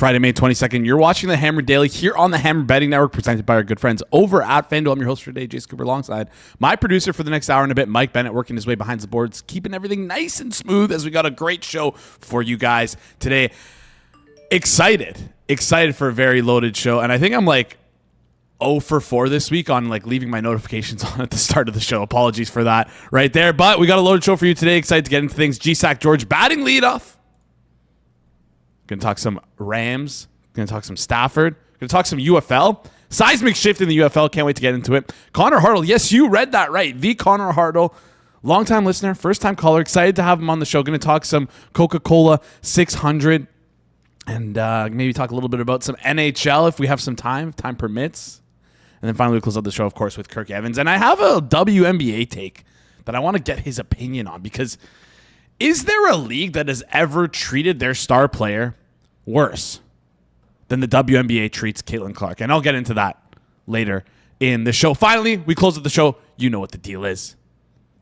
Friday, May 22nd. You're watching the Hammer Daily here on the Hammer Betting Network, presented by our good friends over at FanDuel. I'm your host for today, Jay Cooper, alongside my producer for the next hour and a bit, Mike Bennett, working his way behind the boards, keeping everything nice and smooth as we got a great show for you guys today. Excited for a very loaded show, and I think I'm like 0 for 4 this week on like leaving my notifications on at the start of the show. Apologies for that right there, but we got a loaded show for you today. Excited to get into things. GStack George batting leadoff. Going to talk some Rams. Going to talk some Stafford. Going to talk some UFL. Seismic shift in the UFL. Can't wait to get into it. Connor Hartl. Yes, you read that right. The Connor Hartl. Longtime listener. First-time caller. Excited to have him on the show. Going to talk some Coca-Cola 600. And maybe talk a little bit about some NHL if we have some time. If time permits. And then finally we close out the show, of course, with Kirk Evans. And I have a WNBA take that I want to get his opinion on, because is there a league that has ever treated their star player worse than the WNBA treats Caitlin Clark? And I'll get into that later in the show. Finally, we close out the show. You know what the deal is.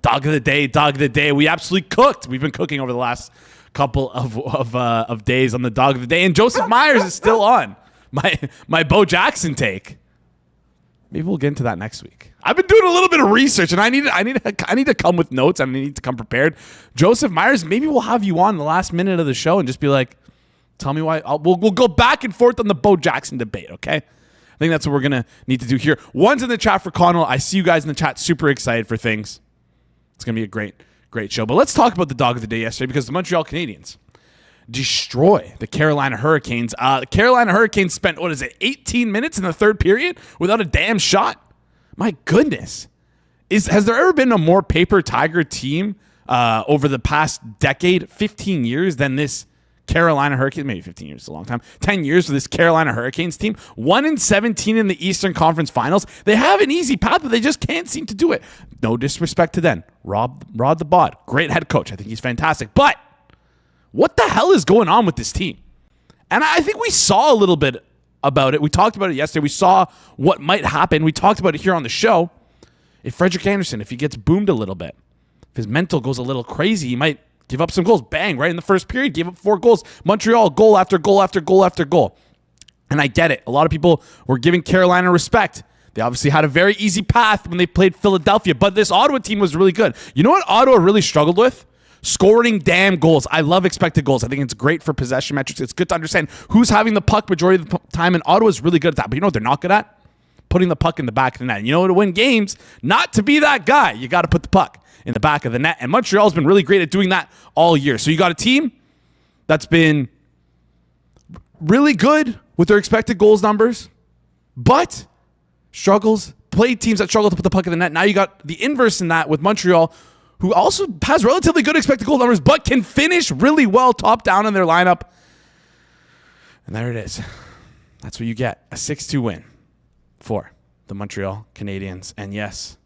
Dog of the day. We absolutely cooked. We've been cooking over the last couple of days on the dog of the day. And Joseph Myers is still on my Bo Jackson take. Maybe we'll get into that next week. I've been doing a little bit of research, and I need to come with notes, and I need to come prepared. Joseph Myers, maybe we'll have you on the last minute of the show and just be like, tell me why. We'll go back and forth on the Bo Jackson debate, okay? I think that's what we're going to need to do here. One's in the chat for Connell. I see you guys in the chat super excited for things. It's going to be a great show. But let's talk about the dog of the day yesterday, because the Montreal Canadiens destroy the Carolina Hurricanes. The Carolina Hurricanes spent, 18 minutes in the third period without a damn shot? My goodness. Has there ever been a more paper tiger team over the past decade, 15 years, than this Carolina Hurricanes? Maybe 15 years is a long time. 10 years for this Carolina Hurricanes team. 1-17 in the Eastern Conference Finals. They have an easy path, but they just can't seem to do it. No disrespect to them. Rod the Bod, great head coach. I think he's fantastic. But what the hell is going on with this team? And I think we saw a little bit about it. We talked about it yesterday. We saw what might happen. We talked about it here on the show. If Frederik Andersen, if he gets boomed a little bit, if his mental goes a little crazy, he might give up some goals. Bang, right in the first period, gave up 4 goals. Montreal, goal after goal after goal after goal. And I get it. A lot of people were giving Carolina respect. They obviously had a very easy path when they played Philadelphia, but this Ottawa team was really good. You know what Ottawa really struggled with? Scoring damn goals. I love expected goals. I think it's great for possession metrics. It's good to understand who's having the puck majority of the time, and Ottawa's really good at that. But you know what they're not good at? Putting the puck in the back of the net. And you know, to win games, not to be that guy, you got to put the puck in the back of the net. And Montreal's been really great at doing that all year. So you got a team that's been really good with their expected goals numbers, but played teams that struggle to put the puck in the net. Now you got the inverse in that with Montreal, who also has relatively good expected goal numbers, but can finish really well top down in their lineup. And there it is. That's what you get. A 6-2 win for the Montreal Canadiens. And yes,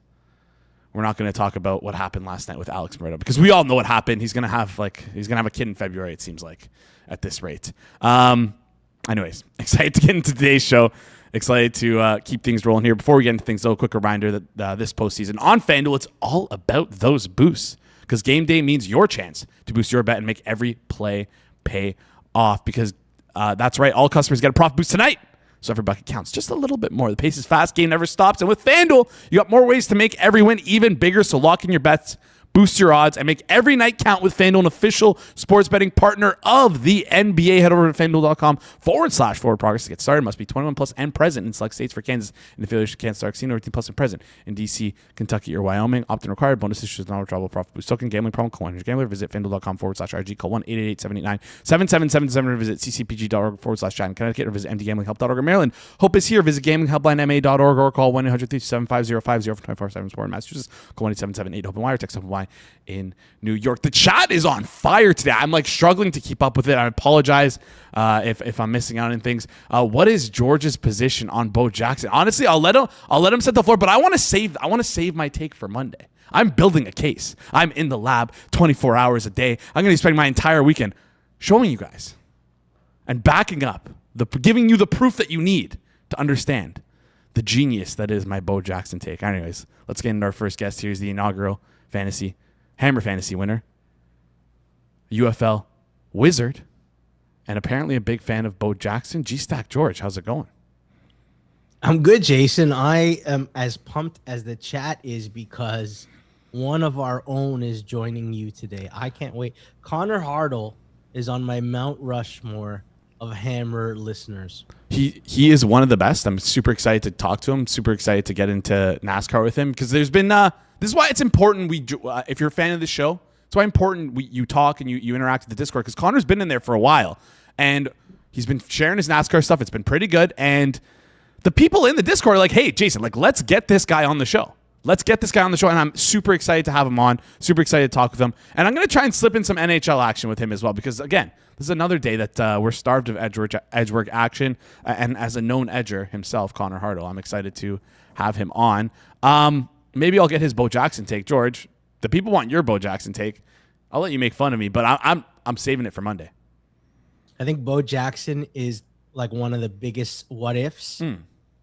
we're not going to talk about what happened last night with Alex Murdo, because we all know what happened. He's going to have a kid in February, it seems like, at this rate. Anyways, excited to get into today's show. Excited to keep things rolling here. Before we get into things, though, a quick reminder that this postseason on FanDuel, it's all about those boosts, because game day means your chance to boost your bet and make every play pay off, because that's right, all customers get a profit boost tonight, so every bucket counts just a little bit more. The pace is fast, game never stops, and with FanDuel, you got more ways to make every win even bigger, so lock in your bets, boost your odds, and make every night count with FanDuel, an official sports betting partner of the NBA. Head over to FanDuel.com/forward progress to get started. Must be 21 plus and present in select states. For Kansas and affiliates, Kansas Star Casino, 18 plus and present in DC, Kentucky, or Wyoming. Opt-in required. Bonus issues not withdrawable profit boost token. Gambling problem? Call 1-800-GAMBLER. Visit FanDuel.com/RG. Call 1-888-789-7777 or visit ccpg.org/chat in Connecticut or visit mdgamblinghelp.org in Maryland. Hope is here. Visit gamblinghelplinema.org or call 1-800-327-5050 for 24/7 support in Massachusetts. Call 1-877-8-OPEN-WIRE. Text OPEN-WIRE in New York. The chat is on fire today. I'm like struggling to keep up with it. I apologize if I'm missing out on things. What is George's position on Bo Jackson? Honestly, I'll let him set the floor, but I want to save my take for Monday. I'm building a case. I'm in the lab 24 hours a day. I'm going to be spending my entire weekend showing you guys and backing up, giving you the proof that you need to understand the genius that is my Bo Jackson take. Anyways, let's get into our first guest. Here's the inaugural Hammer Fantasy winner, UFL Wizard, and apparently a big fan of Bo Jackson. GStack George, how's it going? I'm good, Jason. I am as pumped as the chat is because one of our own is joining you today. I can't wait. Connor Hartl is on my Mount Rushmore of Hammer listeners. He is one of the best. I'm super excited to talk to him. Super excited to get into NASCAR with him because there's been this is why it's important if you're a fan of the show, it's why important you talk and you interact with the Discord because Connor's been in there for a while and he's been sharing his NASCAR stuff. It's been pretty good, and the people in the Discord are like, hey, Jason, like, let's get this guy on the show. Let's get this guy on the show, and I'm super excited to have him on, super excited to talk with him. And I'm going to try and slip in some NHL action with him as well because, again, this is another day that we're starved of edgework action. And as a known edger himself, Connor Hartl, I'm excited to have him on. Maybe I'll get his Bo Jackson take. George, the people want your Bo Jackson take. I'll let you make fun of me, but I'm saving it for Monday. I think Bo Jackson is like one of the biggest what ifs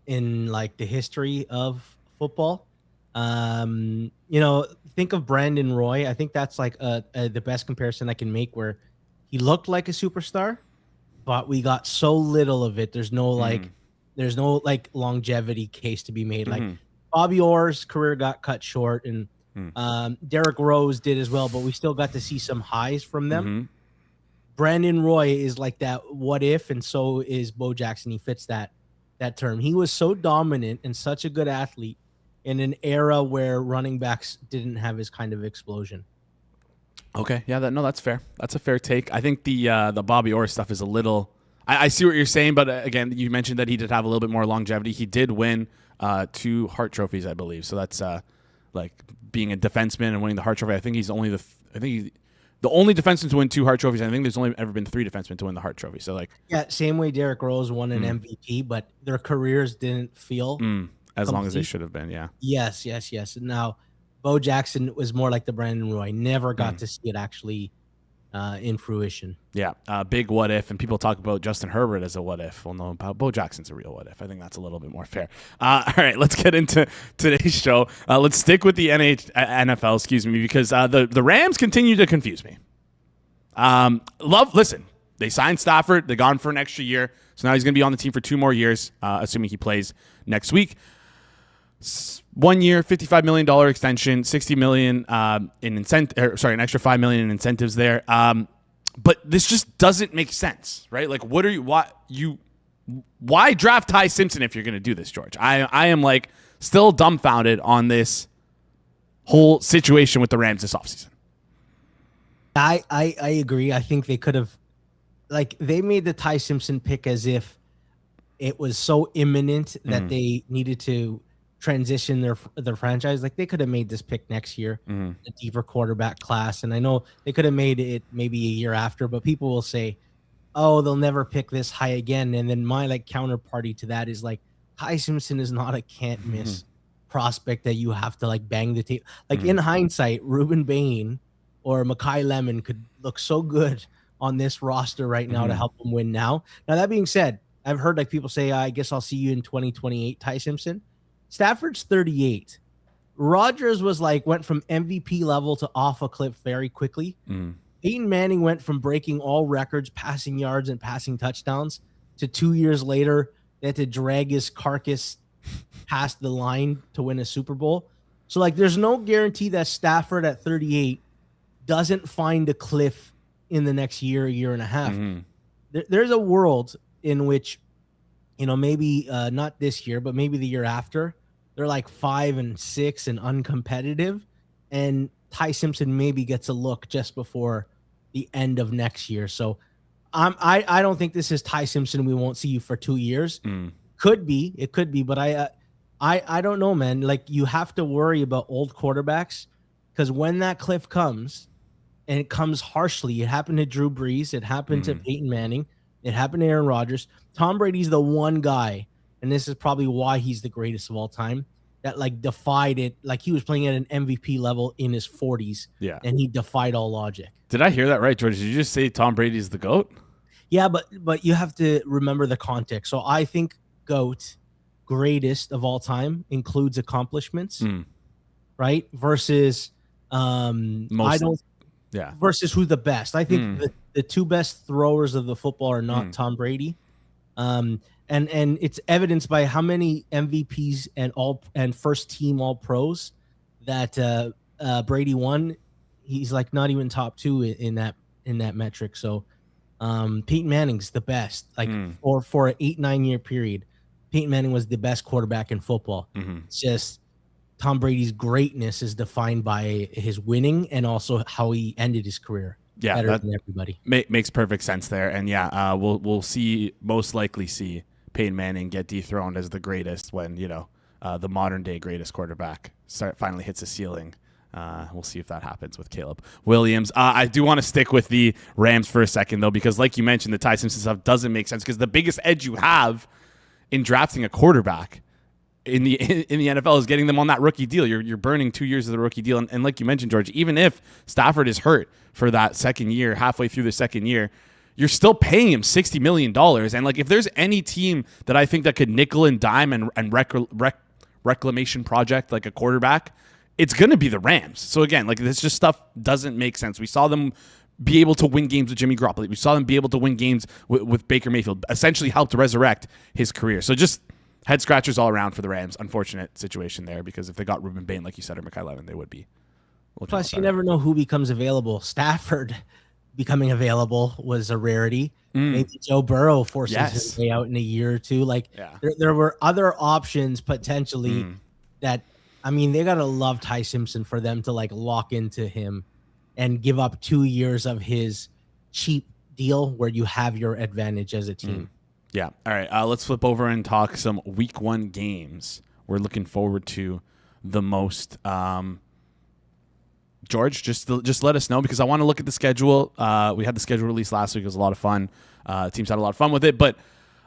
in like the history of football. Think of Brandon Roy. I think that's like the best comparison I can make where he looked like a superstar, but we got so little of it. There's no longevity case to be made. Like Bobby Orr's career got cut short and Derrick Rose did as well, but we still got to see some highs from them. Brandon Roy is like that what if, and so is Bo Jackson. He fits that term. He was so dominant and such a good athlete in an era where running backs didn't have his kind of explosion. Okay, yeah, that's fair. That's a fair take. I think the Bobby Orr stuff is a little. I see what you're saying, but again, you mentioned that he did have a little bit more longevity. He did win 2 Hart trophies, I believe. So that's like being a defenseman and winning the Hart trophy. I think he's only the only defenseman to win 2 Hart trophies. I think there's only ever been 3 defensemen to win the Hart trophy. So like, yeah, same way Derrick Rose won an MVP, but their careers didn't feel as long as they should have been. Yeah. Yes. Now, Bo Jackson was more like the Brandon Roy. Never got to see it actually in fruition. Yeah, big what if, and people talk about Justin Herbert as a what if. Well, no, about Bo Jackson's a real what if. I think that's a little bit more fair. All right, let's get into today's show. Let's stick with the NFL, because the Rams continue to confuse me. Listen, they signed Stafford. They got him for an extra year, so now he's going to be on the team for 2 more years, assuming he plays next week. 1 year, $55 million extension, $60 million in incentive. An extra $5 million in incentives there. But this just doesn't make sense, right? Like, why draft Ty Simpson if you're going to do this, George? I am like still dumbfounded on this whole situation with the Rams this offseason. I agree. I think they could have, they made the Ty Simpson pick as if it was so imminent that they needed to transition their franchise. Like, they could have made this pick next year, a deeper quarterback class. And I know they could have made it maybe a year after, but people will say, oh, they'll never pick this high again. And then my counterparty to that is Ty Simpson is not a can't miss prospect that you have to bang the tape. In hindsight, Ruben Bain or Mekhi Lemon could look so good on this roster right now to help them win now. Now, that being said, I've heard people say, I guess I'll see you in 2028, Ty Simpson. Stafford's 38. Rodgers was went from MVP level to off a cliff very quickly. Peyton Manning went from breaking all records, passing yards and passing touchdowns, to 2 years later, they had to drag his carcass past the line to win a Super Bowl. So there's no guarantee that Stafford at 38 doesn't find a cliff in the next year and a half. There's a world in which, maybe not this year, but maybe the year after, they're 5-6 and uncompetitive, and Ty Simpson maybe gets a look just before the end of next year. So I don't think this is Ty Simpson. We won't see you for 2 years. It could be, but I don't know, man. You have to worry about old quarterbacks, because when that cliff comes, and it comes harshly, it happened to Drew Brees, it happened to Peyton Manning, it happened to Aaron Rodgers. Tom Brady's the one guy, and this is probably why he's the greatest of all time, that defied it. He was playing at an MVP level in his 40s, and he defied all logic. Did I hear that right, George? Did you just say Tom Brady's the GOAT? Yeah, but you have to remember the context. So I think GOAT, greatest of all time, includes accomplishments, right? Versus versus who's the best. I think the two best throwers of the football are not Tom Brady. And it's evidenced by how many MVPs and first team all pros that Brady won. He's like not even top 2 in that metric. So Peyton Manning's the best. Like for an 8-9 year period, Peyton Manning was the best quarterback in football. It's just Tom Brady's greatness is defined by his winning and also how he ended his career. Yeah, better than everybody. Makes perfect sense there. And yeah, we'll most likely see Peyton Manning get dethroned as the greatest when, the modern day greatest quarterback finally hits a ceiling. We'll see if that happens with Caleb Williams. I do want to stick with the Rams for a second, though, because like you mentioned, the Ty Simpson stuff doesn't make sense because the biggest edge you have in drafting a quarterback in the NFL is getting them on that rookie deal. You're burning 2 years of the rookie deal. And like you mentioned, George, even if Stafford is hurt for that second year, halfway through the second year, you're still paying him $60 million. And like, if there's any team that I think that could nickel and dime and reclamation project like a quarterback, it's going to be the Rams. So again, like this just stuff doesn't make sense. We saw them be able to win games with Jimmy Garoppolo. We saw them be able to win games with Baker Mayfield, essentially helped resurrect his career. So just head scratchers all around for the Rams. Unfortunate situation there because if they got Ruben Bain, like you said, or Mekhi Levin, they would be. Plus, you never know who becomes available. Stafford becoming available was a rarity. Maybe Joe Burrow forces his way out in a year or two. Like there were other options potentially that, I mean, they got to love Ty Simpson for them to like lock into him and give up 2 years of his cheap deal where you have your advantage as a team. Yeah. All right. Let's flip over and talk some week 1 games we're looking forward to the most. George, just let us know because I want to look at the schedule. We had the schedule released last week. It was a lot of fun. Teams had a lot of fun with it, but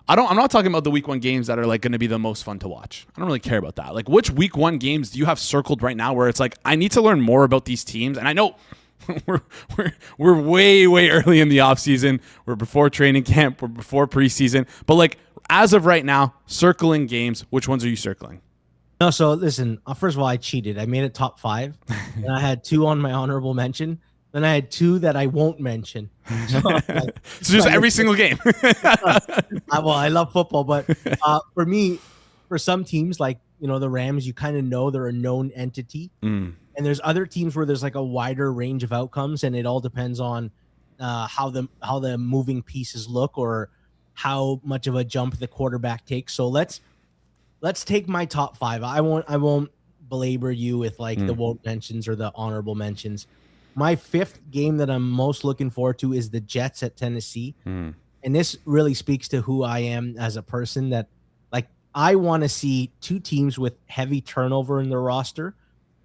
I'm not talking about the week 1 games that are like going to be the most fun to watch. I don't really care about that. Like, which week 1 games do you have circled right now where it's like, I need to learn more about these teams? And I know we're way early in the off season. We're before training camp. We're before preseason. But like, as of right now, circling games, which ones are you circling? No, so listen, first of all, I cheated. I made it top 5, and I had 2 on my honorable mention. Then I had 2 that I won't mention. So just every single game. I love football, but for me, for some teams like the Rams, you kind of know they're a known entity, and there's other teams where there's like a wider range of outcomes, and it all depends on how the moving pieces look or how much of a jump the quarterback takes. So let's take my top 5. I won't belabor you with like the won't mentions or the honorable mentions. My 5th game that I'm most looking forward to is the Jets at Tennessee. And this really speaks to who I am as a person, that like I want to see 2 teams with heavy turnover in their roster.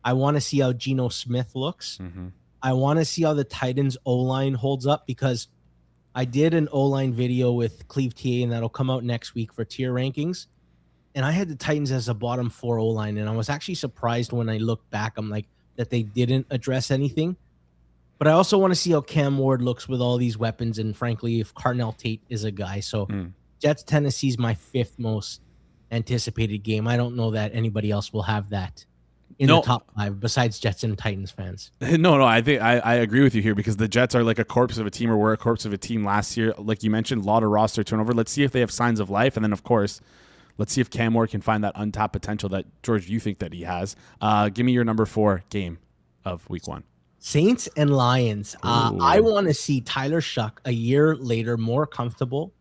I want to see how Geno Smith looks. I want to see how the Titans O-line holds up because I did an O-line video with Cleve TA and that'll come out next week for tier rankings. And I had the Titans as a bottom 4 O-line, and I was actually surprised when I looked back. I'm like, that they didn't address anything. But I also want to see how Cam Ward looks with all these weapons, and frankly, if Carnell Tate is a guy. So Jets Tennessee's my 5th most anticipated game. I don't know that anybody else will have that in the top 5 besides Jets and Titans fans. No, I think I agree with you here because the Jets are like a corpse of a team, or were a corpse of a team last year. Like you mentioned, a lot of roster turnover. Let's see if they have signs of life, and then of course, let's see if Cam Ward can find that untapped potential that, George, you think that he has. Give me your number 4 game of week 1. Saints and Lions. I want to see Tyler Shuck a year later more comfortable,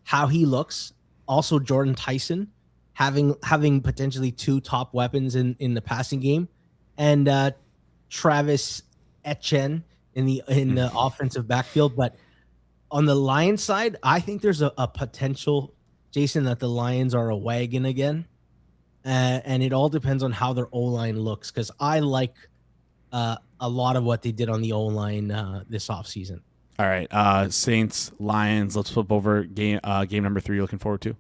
how he looks. Also, Jordan Tyson having potentially 2 top weapons in the passing game, and Travis Etienne in the offensive backfield. But on the Lions side, I think there's a potential, Jason, that the Lions are a wagon again, and it all depends on how their O-line looks because I like a lot of what they did on the O-line this offseason. All right, Saints, Lions. Let's flip over game number 3 you're looking forward to.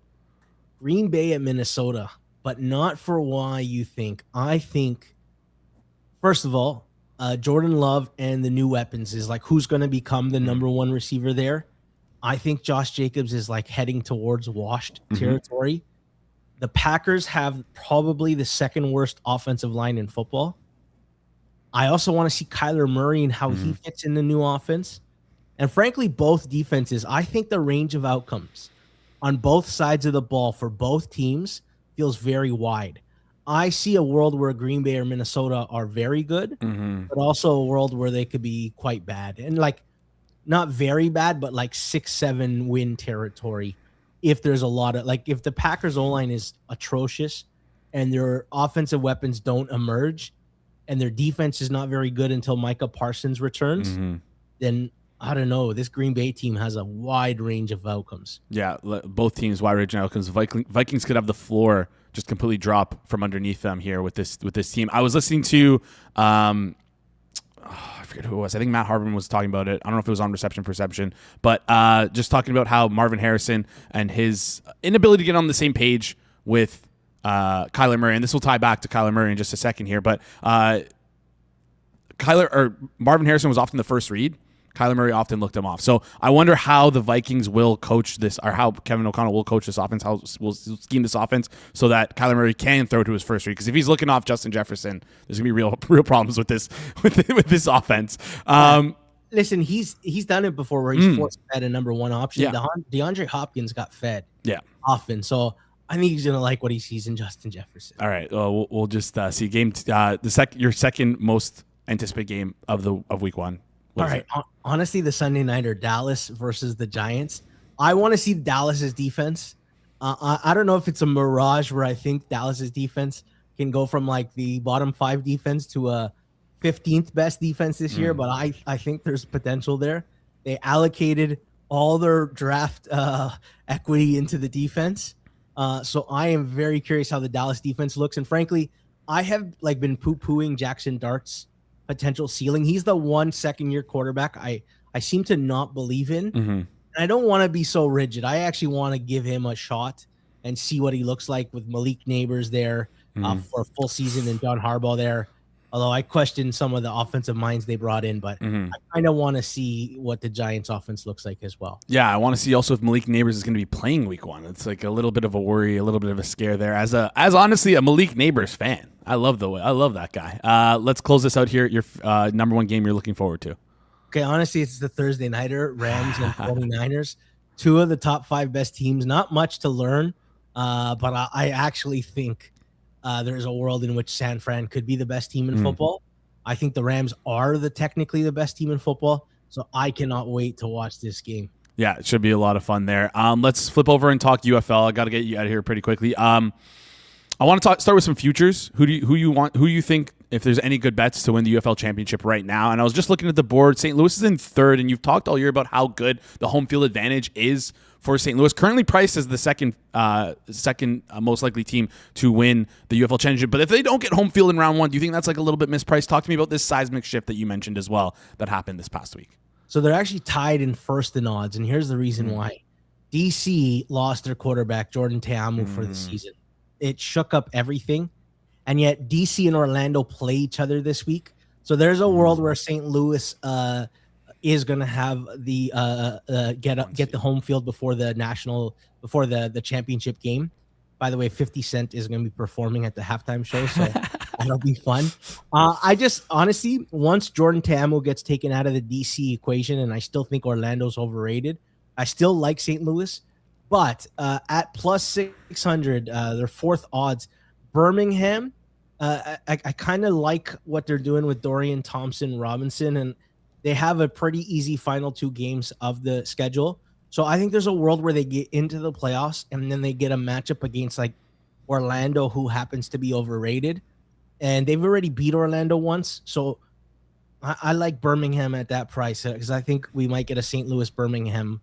Green Bay at Minnesota, but not for why you think. I think, first of all, Jordan Love and the new weapons is like who's going to become the number 1 receiver there. I think Josh Jacobs is like heading towards washed territory. The Packers have probably the 2nd worst offensive line in football. I also want to see Kyler Murray and how he fits in the new offense. And frankly, both defenses, I think the range of outcomes on both sides of the ball for both teams feels very wide. I see a world where Green Bay or Minnesota are very good, but also a world where they could be quite bad. And like, not very bad, but like 6-7 win territory. If there's a lot of like, if the Packers O-line is atrocious and their offensive weapons don't emerge and their defense is not very good until Micah Parsons returns, then I don't know. This Green Bay team has a wide range of outcomes. Yeah, both teams wide range of outcomes. Vikings could have the floor just completely drop from underneath them here with this team. I was listening to I forget who it was. I think Matt Hartman was talking about it. I don't know if it was on Reception Perception, but just talking about how Marvin Harrison and his inability to get on the same page with Kyler Murray, and this will tie back to Kyler Murray in just a second here, but Marvin Harrison was often the first read. Kyler Murray often looked him off. So I wonder how the Vikings will coach this, or how Kevin O'Connell will coach this offense, how we'll scheme this offense so that Kyler Murray can throw to his first read. Because if he's looking off Justin Jefferson, there's gonna be real problems with this this offense. Listen, he's done it before where he's forced fed a number one option. Yeah. DeAndre Hopkins got fed often. So I think he's gonna like what he sees in Justin Jefferson. All right, we'll just see game your second most anticipated game of week one. All right. Honestly, the Sunday nighter, Dallas versus the Giants. I want to see Dallas's defense. I don't know if it's a mirage where I think Dallas's defense can go from like the bottom 5 defense to a 15th best defense this year, but I think there's potential there. They allocated all their draft equity into the defense. So I am very curious how the Dallas defense looks. And frankly, I have like been poo-pooing Jackson Dart's potential ceiling. He's the one second-year quarterback I seem to not believe in. And I don't want to be so rigid. I actually want to give him a shot and see what he looks like with Malik Neighbors there for a full season and John Harbaugh there. Although I question some of the offensive minds they brought in, but I kind of want to see what the Giants offense looks like as well. Yeah, I want to see also if Malik Neighbors is going to be playing week one. It's like a little bit of a worry, a little bit of a scare there. As honestly a Malik Neighbors fan, I love that guy. Let's close this out here. Your number one game you're looking forward to. Okay, honestly, it's the Thursday nighter, Rams and 49ers. 2 of the top 5 best teams. Not much to learn, but I actually think there's a world in which San Fran could be the best team in football. I think the Rams are technically the best team in football, so I cannot wait to watch this game. Yeah, it should be a lot of fun there. Let's flip over and talk UFL. I got to get you out of here pretty quickly. I want to start with some futures. Who you think, if there's any good bets to win the UFL championship right now? And I was just looking at the board. St. Louis is in 3rd, and you've talked all year about how good the home field advantage is for St. Louis. Currently priced as the second most likely team to win the UFL championship. But if they don't get home field in round 1, do you think that's like a little bit mispriced? Talk to me about this seismic shift that you mentioned as well that happened this past week. So they're actually tied in first in odds, and here's the reason why. DC lost their quarterback, Jordan Ta'amu, for the season. It shook up everything, and yet DC and Orlando play each other this week. So there's a world where St. Louis is going to have the get the home field before the championship game. By the way, 50 Cent is going to be performing at the halftime show, so that'll be fun. I just honestly, once Jordan Ta'amu gets taken out of the DC equation, and I still think Orlando's overrated, I still like St. Louis. But at plus 600, their 4th odds, Birmingham, I kind of like what they're doing with Dorian Thompson-Robinson, and they have a pretty easy final 2 games of the schedule. So I think there's a world where they get into the playoffs, and then they get a matchup against like Orlando, who happens to be overrated. And they've already beat Orlando once. So I like Birmingham at that price because I think we might get a St. Louis-Birmingham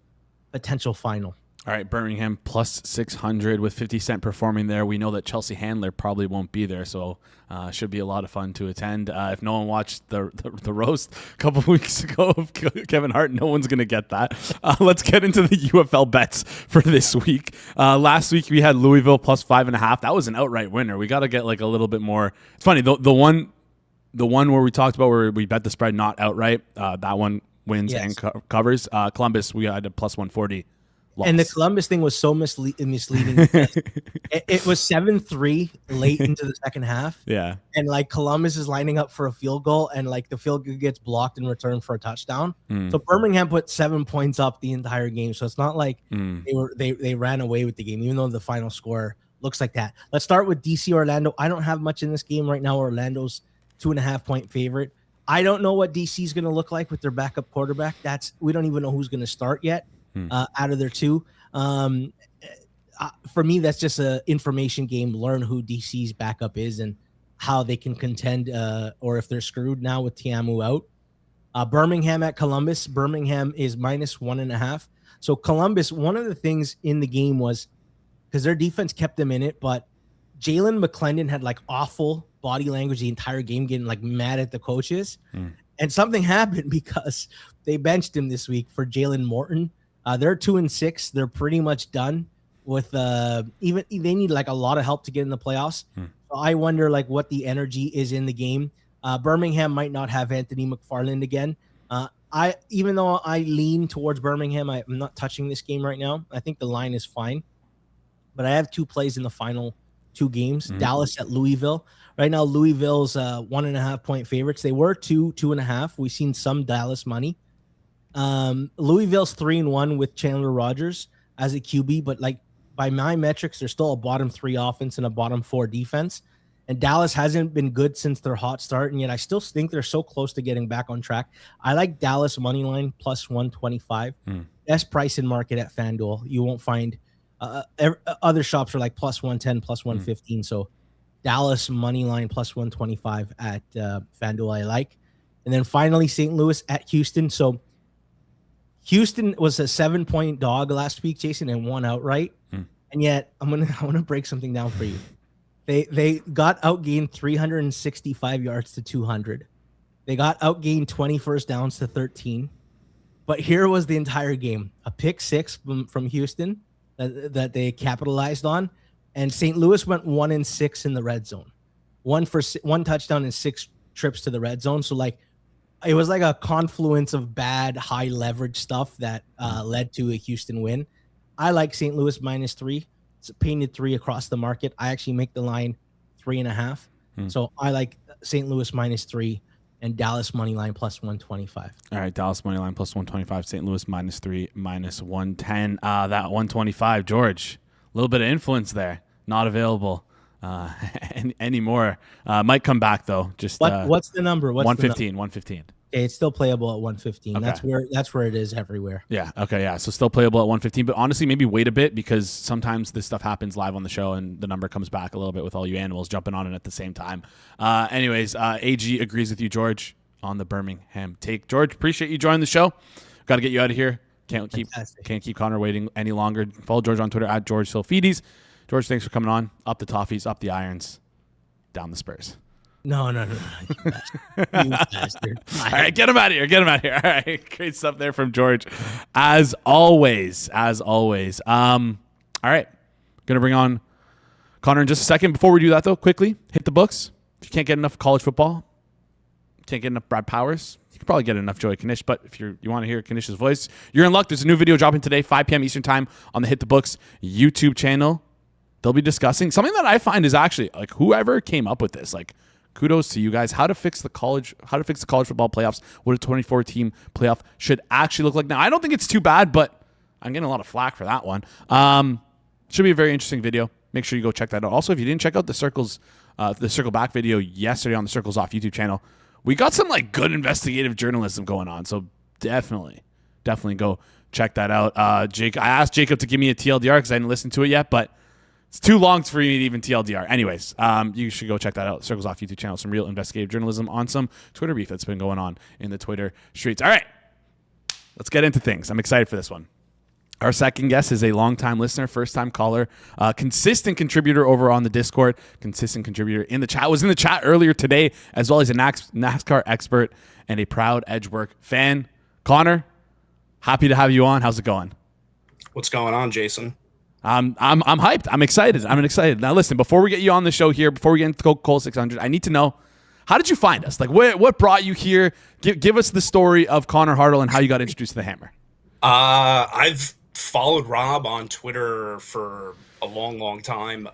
potential final. All right, Birmingham plus 600 with 50 Cent performing there. We know that Chelsea Handler probably won't be there, so should be a lot of fun to attend. If no one watched the roast a couple of weeks ago of Kevin Hart, no one's going to get that. Let's get into the UFL bets for this week. Last week we had Louisville plus 5.5. That was an outright winner. We got to get like a little bit more. It's funny, the one where we talked about where we bet the spread not outright, that one wins and covers. Columbus, we had a plus 140. loss. And the Columbus thing was so misleading. It was 7-3 late into the second half. Yeah. And like Columbus is lining up for a field goal, and like the field goal gets blocked in return for a touchdown. So Birmingham put 7 points up the entire game. So it's not like they ran away with the game, even though the final score looks like that. Let's start with DC Orlando. I don't have much in this game right now. Orlando's 2.5-point favorite. I don't know what DC is going to look like with their backup quarterback. We don't even know who's going to start yet out of their two. For me, that's just an information game. Learn who DC's backup is and how they can contend, or if they're screwed now with Tiamu out. Birmingham at Columbus. Birmingham is -1.5. So Columbus, one of the things in the game was because their defense kept them in it, but Jalen McClendon had like awful body language the entire game, getting like mad at the coaches. And something happened because they benched him this week for Jalen Morton. They're 2-6. They're pretty much done with even they need like a lot of help to get in the playoffs. So I wonder like what the energy is in the game. Birmingham might not have Anthony McFarland again. Even though I lean towards Birmingham, I'm not touching this game right now. I think the line is fine, but I have 2 plays in the final 2 games. Dallas at Louisville. Right now, Louisville's 1.5-point favorites. They were 2.5. We've seen some Dallas money. Louisville's 3-1 with Chandler Rogers as a QB, but like by my metrics, they're still a bottom 3 offense and a bottom 4 defense. And Dallas hasn't been good since their hot start, and yet I still think they're so close to getting back on track. I like Dallas money line +125. Best price in market at FanDuel. You won't find other shops are like +110, +115. So Dallas money line +125 at FanDuel I like. And then finally St. Louis at Houston. So Houston was a 7-point dog last week, Jason, and won outright. And yet I want to break something down for you. They got outgained 365 yards to 200. They got outgained 20 first downs to 13. But here was the entire game: a pick 6 from Houston that they capitalized on, and St. Louis went 1-6 in the red zone, one touchdown and 6 trips to the red zone. So like it was like a confluence of bad high leverage stuff that led to a Houston win. I like St. Louis -3. It's painted 3 across the market. I actually make the line 3.5. So I like St. Louis -3 and Dallas money line +125. All right, Dallas money line +125. St. Louis -3 -110. That 125, George, a little bit of influence there. Not available anymore. Might come back though. Just what's the number? 115. 115. Okay, it's still playable at 115. Okay. That's where it is everywhere. Yeah. Okay. Yeah. So still playable at 115, but honestly, maybe wait a bit because sometimes this stuff happens live on the show and the number comes back a little bit with all you animals jumping on it at the same time. Anyways, AG agrees with you, George, on the Birmingham take. George, appreciate you joining the show. Got to get you out of here. Can't keep Connor waiting any longer. Follow George on Twitter at George Tsilfidis. George, thanks for coming on. Up the Toffees, up the Irons, down the Spurs. No. You bastard. All right, get him out of here. All right, great stuff there from George, as always. All right, gonna bring on Connor in just a second. Before we do that, though, quickly hit the books. If you can't get enough college football, can't get enough Brad Powers, you can probably get enough Joey Knish. But if you want to hear Knish's voice, you're in luck. There's a new video dropping today, 5 p.m. Eastern time, on the Hit the Books YouTube channel. They'll be discussing something that I find is actually like whoever came up with this, like. Kudos to you guys. How to fix the college football playoffs. What a 24-team playoff should actually look like. Now, I don't think it's too bad, but I'm getting a lot of flack for that one. Should be a very interesting video. Make sure you go check that out. Also, if you didn't check out the Circle Back video yesterday on the Circles Off YouTube channel, we got some like good investigative journalism going on. So definitely go check that out. Jake, I asked Jacob to give me a TLDR because I didn't listen to it yet, but it's too long for me to even TLDR. Anyways, you should go check that out. Circles Off YouTube channel. Some real investigative journalism on some Twitter beef that's been going on in the Twitter streets. All right, let's get into things. I'm excited for this one. Our second guest is a longtime listener, first-time caller, consistent contributor over on the Discord, consistent contributor in the chat. Was in the chat earlier today, as well as a NASCAR expert and a proud Edgework fan. Connor, happy to have you on. How's it going? What's going on, Jason? I'm hyped. I'm excited. Now, listen, before we get you on the show here, before we get into Coca-Cola 600, I need to know, how did you find us? Like, what brought you here? Give us the story of Connor Hartl and how you got introduced to the Hammer. I've followed Rob on Twitter for a long, long time.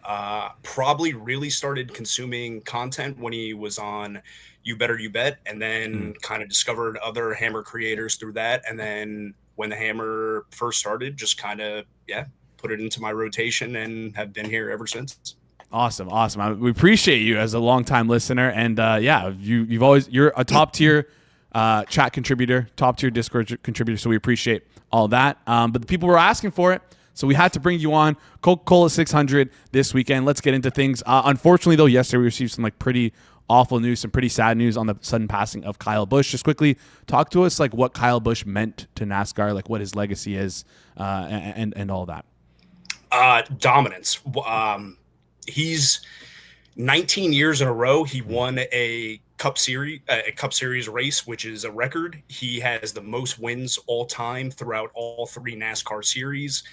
Probably really started consuming content when he was on You Better You Bet, and then kind of discovered other Hammer creators through that. And then when the Hammer first started, just kind of, put it into my rotation and have been here ever since. Awesome. We appreciate you as a longtime listener, and you're a top tier chat contributor, top tier Discord contributor. So we appreciate all that. But the people were asking for it, so we had to bring you on. Coca-Cola 600 this weekend. Let's get into things. Unfortunately, though, yesterday we received some pretty awful news, some pretty sad news on the sudden passing of Kyle Busch. Just quickly talk to us what Kyle Busch meant to NASCAR, what his legacy is, and all that. Dominance. He's 19 years in a row. He won a Cup Series race, which is a record. He has the most wins all time throughout all 3 NASCAR series.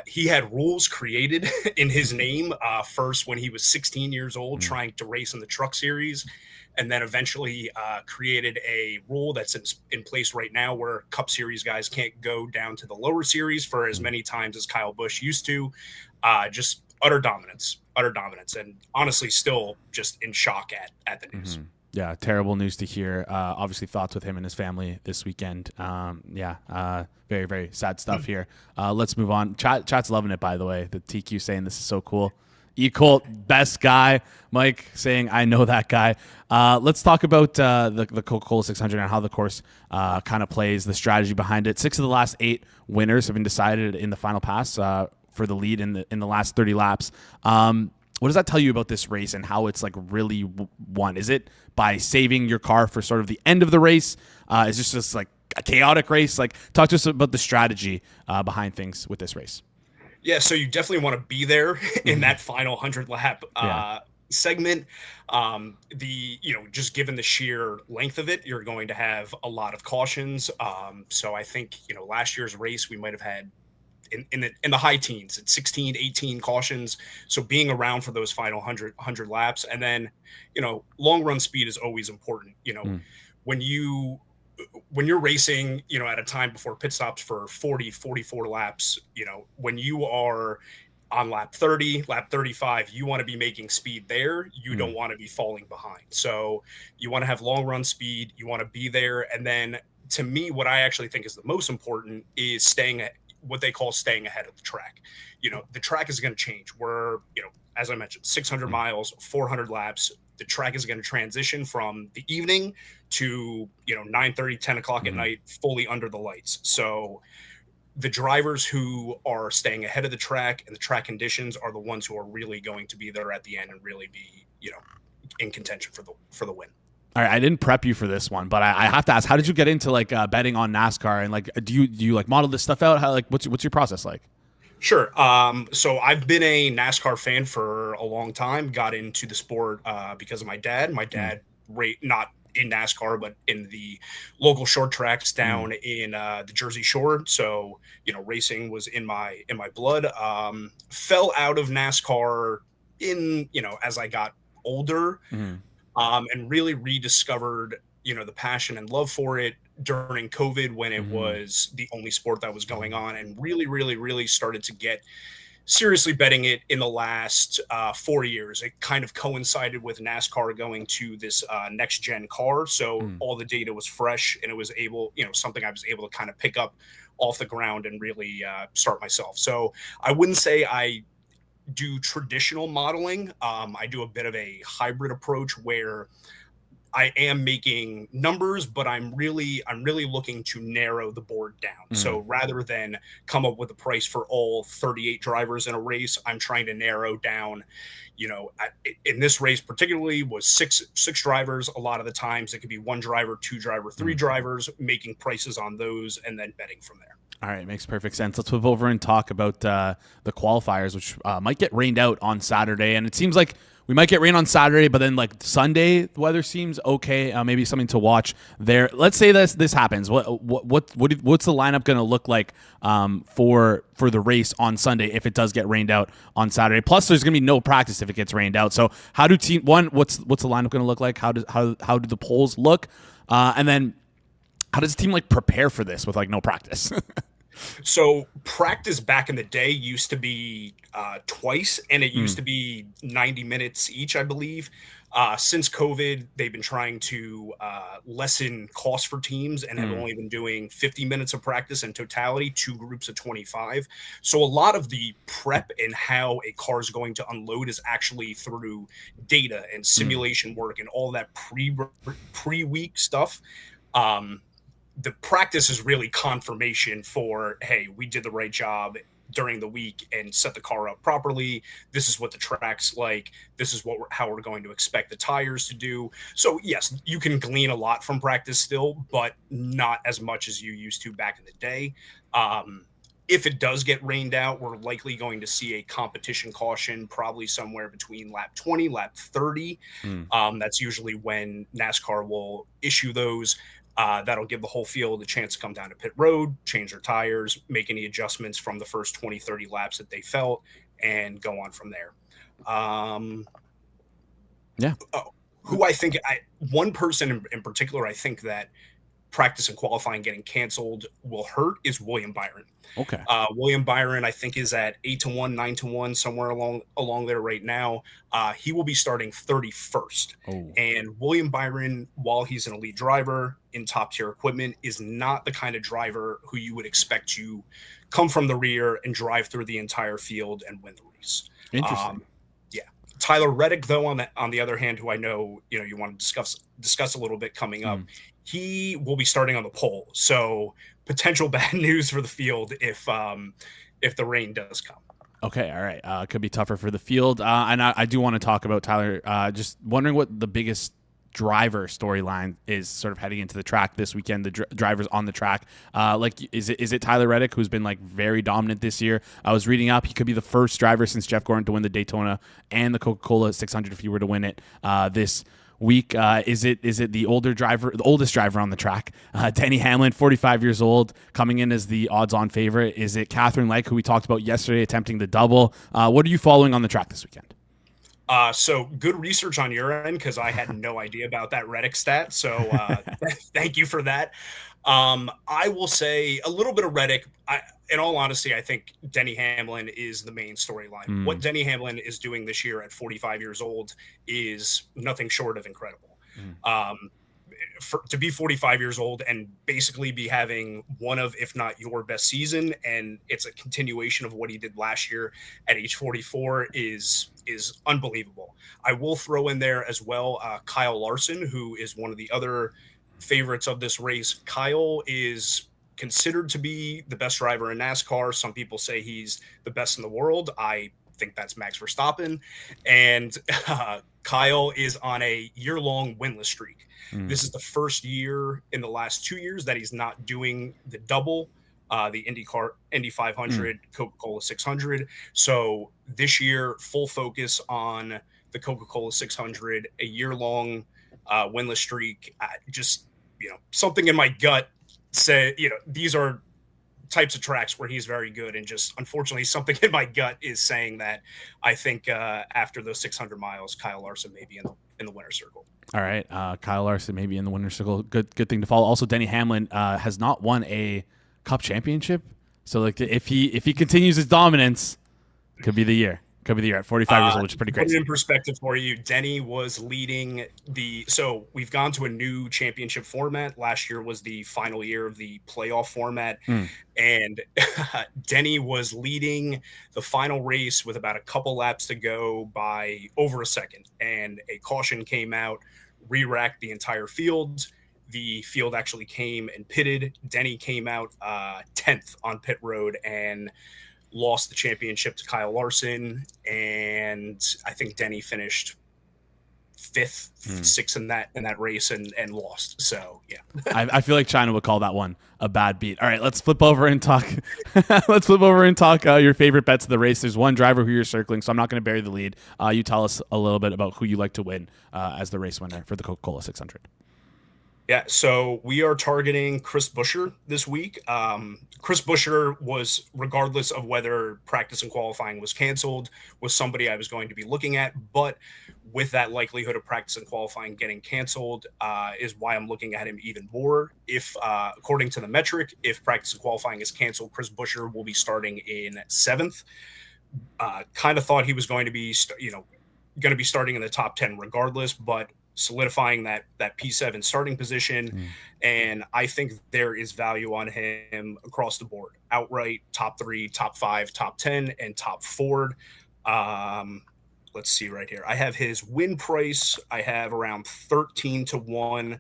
He had rules created in his name first when he was 16 years old, trying to race in the Truck Series, and then eventually created a rule that's in place right now where Cup Series guys can't go down to the lower series for as many times as Kyle Busch used to. Just utter dominance, and honestly still just in shock at the news. Yeah, terrible news to hear. Obviously thoughts with him and his family this weekend. Very, very sad stuff here. Let's move on. Chat's loving it, by the way. The TQ saying this is so cool. E-Colt, best guy. Mike saying, I know that guy. Let's talk about the Coca-Cola 600 and how the course kind of plays, the strategy behind it. 6 of the last 8 winners have been decided in the final pass for the lead in the last 30 laps. What does that tell you about this race and how it's really won? Is it by saving your car for sort of the end of the race? Is this just a chaotic race? Talk to us about the strategy behind things with this race. Yeah, so you definitely want to be there in that final 100 lap segment. Just given the sheer length of it, you're going to have a lot of cautions. So I think, last year's race, we might have had in the high teens at 16, 18 cautions. So being around for those final 100 laps, and then, long run speed is always important. When you're racing, at a time before pit stops for 40, 44 laps, when you are on lap 30, lap 35, you want to be making speed there. You don't want to be falling behind. So you want to have long run speed. You want to be there. And then to me, what I actually think is the most important is what they call staying ahead of the track. The track is going to change. We're, as I mentioned, 600 miles, 400 laps. The track is going to transition from the evening to, 9:30, 10 o'clock at night, fully under the lights. So the drivers who are staying ahead of the track and the track conditions are the ones who are really going to be there at the end and really be, in contention for the win. All right, I didn't prep you for this one, but I have to ask: how did you get into betting on NASCAR, and do you model this stuff out? How what's your process like? Sure. So I've been a NASCAR fan for a long time. Got into the sport because of my dad. My dad not in NASCAR, but in the local short tracks down in the Jersey Shore. So racing was in my blood. Fell out of NASCAR as I got older. And really rediscovered, the passion and love for it during COVID when it was the only sport that was going on, and really, really, really started to get seriously betting it in the last 4 years. It kind of coincided with NASCAR going to this next gen car. So all the data was fresh, and it was something I was able to kind of pick up off the ground and really start myself. So I wouldn't say I do traditional modeling. I do a bit of a hybrid approach where I am making numbers, but I'm really looking to narrow the board down. So rather than come up with a price for all 38 drivers in a race, I'm trying to narrow down, in this race particularly was six drivers. A lot of the times it could be 1 driver, 2 driver, 3 drivers, making prices on those and then betting from there. All right, makes perfect sense. Let's move over and talk about the qualifiers, which might get rained out on Saturday. And it seems like we might get rain on Saturday, but then Sunday, the weather seems okay. Maybe something to watch there. Let's say this happens. What's the lineup going to look like for the race on Sunday if it does get rained out on Saturday? Plus, there's going to be no practice if it gets rained out. So how do what's the lineup going to look like? How do the polls look? And then how does the team prepare for this with no practice? So practice back in the day used to be twice, and it used Mm, to be 90 minutes each, I believe. Since COVID, they've been trying to lessen costs for teams and have mm, only been doing 50 minutes of practice in totality, two groups of 25. So a lot of the prep and how a car is going to unload is actually through data and mm, simulation work and all that pre-week stuff. Um, the practice is really confirmation for, hey, we did the right job during the week and set the car up properly. This is what the track's like. This is how we're going to expect the tires to do. So yes, you can glean a lot from practice still, but not as much as you used to back in the day. If it does get rained out, we're likely going to see a competition caution, probably somewhere between lap 20, lap 30. mm. That's usually when NASCAR will issue those. That'll give the whole field a chance to come down to pit road, change their tires, make any adjustments from the first 20, 30 laps that they felt, and go on from there. Um, Yeah. who I think, one person in particular, I think that practice and qualifying getting canceled will hurt is William Byron. Okay. William Byron, I think, is at 8-1, 9-1, somewhere along there right now. He will be starting 31st. Oh. And William Byron, while he's an elite driver in top tier equipment, is not the kind of driver who you would expect to come from the rear and drive through the entire field and win the race. Interesting. Yeah. Tyler Reddick, though, on the other hand, who I know you want to discuss a little bit coming up, he will be starting on the pole. So potential bad news for the field if the rain does come. Okay, all right. Could be tougher for the field. And I do want to talk about Tyler. Just wondering what the biggest driver storyline is sort of heading into the track this weekend, the drivers on the track. Is it Tyler Reddick, who's been like very dominant this year? I was reading up, he could be the first driver since Jeff Gordon to win the Daytona and the Coca-Cola 600 if he were to win it this week. Is it the oldest driver on the track, Denny Hamlin, 45 years old, coming in as the odds-on favorite? Is it Catherine Legg, who we talked about yesterday, attempting the double? What are you following on the track this weekend? So good research on your end, because I had no idea about that Reddick stat. So thank you for that. I will say a little bit of Reddick. In all honesty, I think Denny Hamlin is the main storyline. What Denny Hamlin is doing this year at 45 years old is nothing short of incredible. To be 45 years old and basically be having one of, if not your best season, and it's a continuation of what he did last year at age 44 is unbelievable. I will throw in there as well Kyle Larson, who is one of the other favorites of this race. Kyle is considered to be the best driver in NASCAR. Some people say he's the best in the world. I think that's Max Verstappen. And Kyle is on a year-long winless streak. This is the first year in the last 2 years that he's not doing the double, the Indy 500, Coca-Cola 600. So this year, full focus on the Coca-Cola 600, a year-long winless streak. Just, something in my gut said, these are types of tracks where he's very good, and just unfortunately something in my gut is saying that I think after those 600 miles, Kyle Larson may be in the winner's circle. All right, Kyle Larson maybe in the winner's circle. Good thing to follow. Also, Denny Hamlin has not won a Cup championship, so like if he continues his dominance, could be the year. Could be the year at 45 years old, which is pretty Put crazy. it in perspective for you, Denny was leading so we've gone to a new championship format. Last year was the final year of the playoff format. And Denny was leading the final race with about a couple laps to go by over a second. And a caution came out, re-racked the entire field. The field actually came and pitted. Denny came out 10th on pit road and lost the championship to Kyle Larson, and I think Denny finished fifth, sixth in that race and lost. So yeah, I feel like China would call that one a bad beat. All right, let's flip over and talk. Your favorite bets of the race. There's one driver who you're circling, so I'm not going to bury the lead. You tell us a little bit about who you like to win as the race winner for the Coca-Cola 600. Yeah, so we are targeting Chris Buescher this week. Chris Buescher was, regardless of whether practice and qualifying was canceled, was somebody I was going to be looking at. But with that likelihood of practice and qualifying getting canceled, is why I'm looking at him even more. If, according to the metric, if practice and qualifying is canceled, Chris Buescher will be starting in 7th. Kind of thought he was going to be, going to be starting in the top 10 regardless, but solidifying that P7 starting position. And I think there is value on him across the board, outright top 3, top 5, top 10, and top 4. Let's see right here. I have his win price. I have around 13 to 1.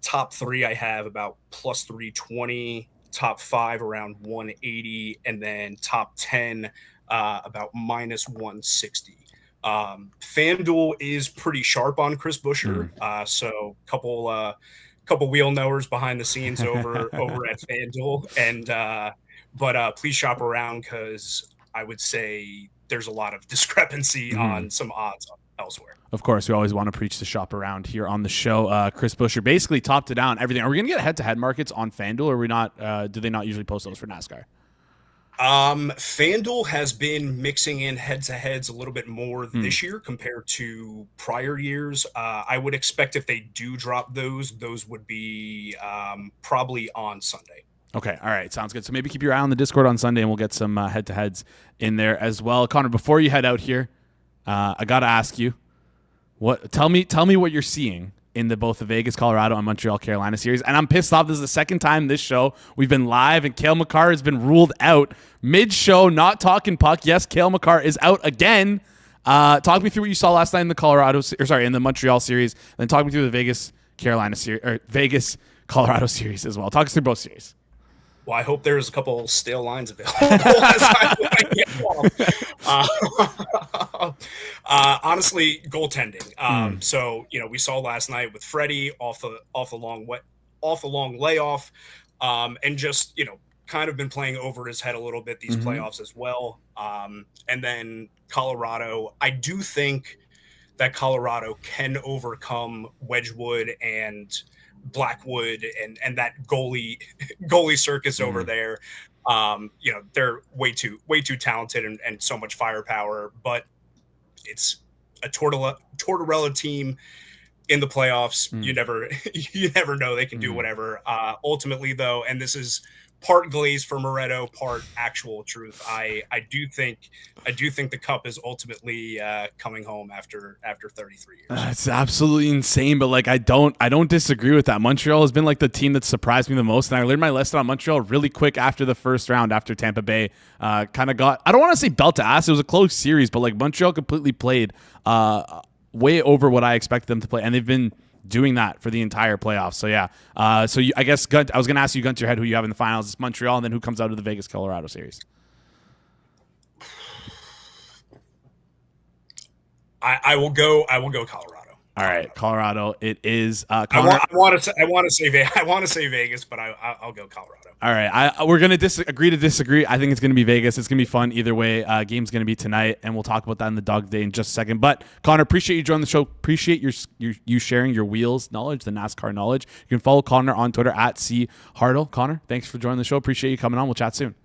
Top 3, I have about plus 320. Top 5 around 180, and then top 10 about minus 160. FanDuel is pretty sharp on Chris Buescher, so couple wheel knowers behind the scenes over at FanDuel, and but please shop around because I would say there's a lot of discrepancy on some odds elsewhere. Of course, we always want to preach to shop around here on the show. Chris Buescher basically top to down everything. Are we going to get head-to-head markets on FanDuel, or are we not? Do they not usually post those for NASCAR? FanDuel has been mixing in head-to-heads a little bit more this year compared to prior years. I would expect if they do drop those would be probably on Sunday. Okay, all right, sounds good. So maybe keep your eye on the Discord on Sunday, and we'll get some head-to-heads in there as well. Connor, before you head out here, I got to ask you, tell me what you're seeing in both the Vegas, Colorado, and Montreal, Carolina series. And I'm pissed off. This is the second time this show we've been live, and Cale Makar has been ruled out mid-show, not talking puck. Yes, Cale Makar is out again. Talk me through what you saw last night in the in the Montreal series, and then talk me through the Vegas, Carolina series, or Vegas, Colorado series as well. Talk us through both series. Well, I hope there's a couple stale lines available as I get honestly, goaltending. So we saw last night with Freddie off the long layoff, and just kind of been playing over his head a little bit these playoffs as well. And then Colorado, I do think that Colorado can overcome Wedgwood and Blackwood and that goalie circus over there. They're way too talented and so much firepower, but it's a Tortorella team in the playoffs. You never know, they can do whatever. Ultimately though, and this is part glaze for Moretto, part actual truth, I do think the cup is ultimately coming home after 33 years. It's absolutely insane, but I don't disagree with that. Montreal has been the team that surprised me the most, and I learned my lesson on Montreal really quick after the first round, after Tampa Bay kind of got, I don't want to say belt to ass, it was a close series, but Montreal completely played way over what I expected them to play, and they've been doing that for the entire playoffs. So yeah. I guess I was going to ask you, gun to your head, who you have in the finals. It's Montreal, and then who comes out of the Vegas Colorado series? I will go Colorado. All right, Colorado. It is. I want to say Vegas, but I'll go Colorado. All right, we're gonna agree to disagree. I think it's gonna be Vegas. It's gonna be fun either way. Game's gonna be tonight, and we'll talk about that in the dog day in just a second. But Connor, appreciate you joining the show. Appreciate you sharing your wheels knowledge, the NASCAR knowledge. You can follow Connor on Twitter at @CHartl. Connor, thanks for joining the show. Appreciate you coming on. We'll chat soon.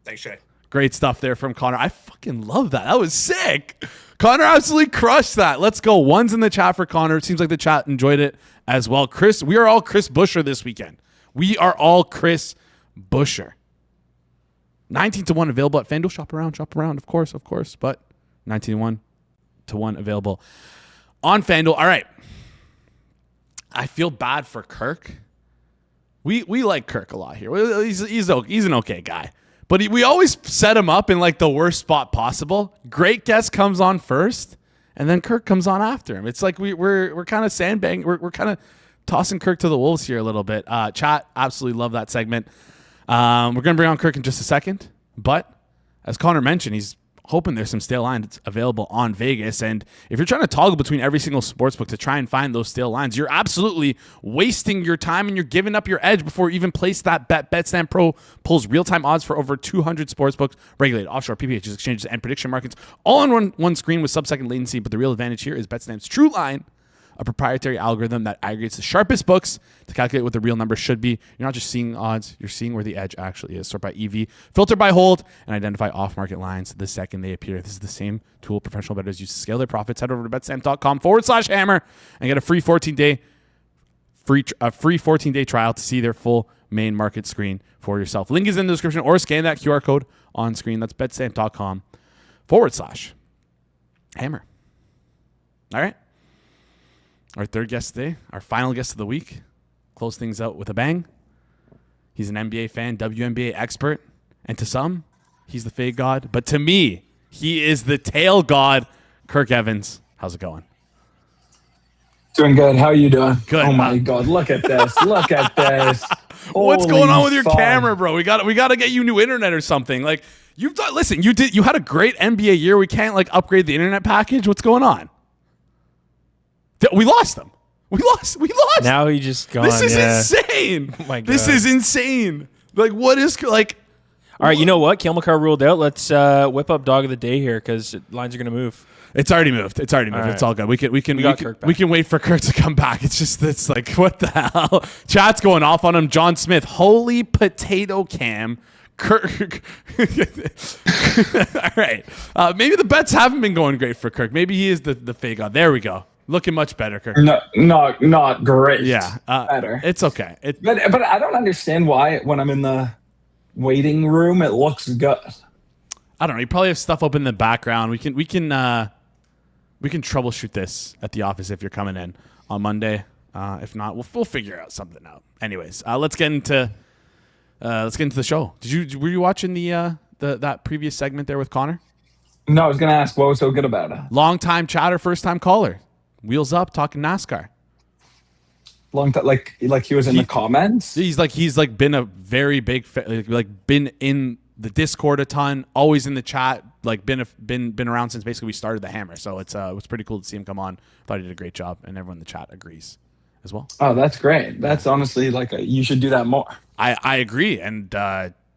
Thanks, Jay. Great stuff there from Connor. I fucking love that. That was sick. Connor absolutely crushed that. Let's go. One's in the chat for Connor. It seems like the chat enjoyed it as well. Chris, we are all Chris Buescher this weekend. We are all Chris Buescher. 19 to 1 available at FanDuel. Shop around, of course. But 19 to 1 available on FanDuel. All right. I feel bad for Kirk. We like Kirk a lot here. He's an okay guy. But we always set him up in the worst spot possible. Great guest comes on first, and then Kirk comes on after him. It's we're kind of sandbagging. We're kind of tossing Kirk to the wolves here a little bit. Chat, absolutely love that segment. We're going to bring on Kirk in just a second. But as Connor mentioned, he's hoping there's some stale lines available on Vegas. And if you're trying to toggle between every single sportsbook to try and find those stale lines, you're absolutely wasting your time and you're giving up your edge before you even place that bet. BetStamp Pro pulls real-time odds for over 200 sportsbooks, regulated offshore PPHs, exchanges, and prediction markets, all on one screen with sub-second latency. But the real advantage here is BetStamp's true line a proprietary algorithm that aggregates the sharpest books to calculate what the real number should be. You're not just seeing odds, you're seeing where the edge actually is. Sort by EV, filter by hold, and identify off-market lines the second they appear. This is the same tool professional bettors use to scale their profits. Head over to betstamp.com/hammer and get a free 14-day trial to see their full main market screen for yourself. Link is in the description, or scan that QR code on screen. That's betstamp.com/hammer. All right. Our third guest today, our final guest of the week, close things out with a bang. He's an NBA fan, WNBA expert, and to some, he's the fade god. But to me, he is the tail god, Kirk Evans. How's it going? Doing good. How are you doing? Good. Oh my God! Look at this! Look at this! What's going on with your Holy camera, bro? We got to get you new internet or something. Like you've done. Listen, you had a great NBA year. We can't like upgrade the internet package. What's going on? We lost them. We lost. Now he just gone. This is insane. Oh my God. This is insane. Like what is like? All right, you know what? Kale McCarr ruled out. Let's whip up dog of the day here because lines are going to move. It's already moved. All right. It's all good. We can wait for Kirk to come back. It's like what the hell? Chat's going off on him. John Smith, holy potato cam. Kirk. All right. Maybe the bets haven't been going great for Kirk. Maybe he is the fake god. There we go. Looking much better, Kirk. No, not great. Yeah, better. It's okay. But I don't understand why when I'm in the waiting room it looks good. I don't know. You probably have stuff up in the background. We can troubleshoot this at the office if you're coming in on Monday. If not, we'll figure out something out. Anyways, let's get into the show. Were you watching that previous segment there with Connor? No, I was gonna ask what was so good about it. Long time chatter, first time caller. Wheels up, talking NASCAR. Long time, like he was in the comments. He's been a very big been in the Discord a ton, always in the chat, like been around since basically we started the Hammer. So it's pretty cool to see him come on. Thought he did a great job, and everyone in the chat agrees as well. Oh, that's great. That's honestly you should do that more. I agree, and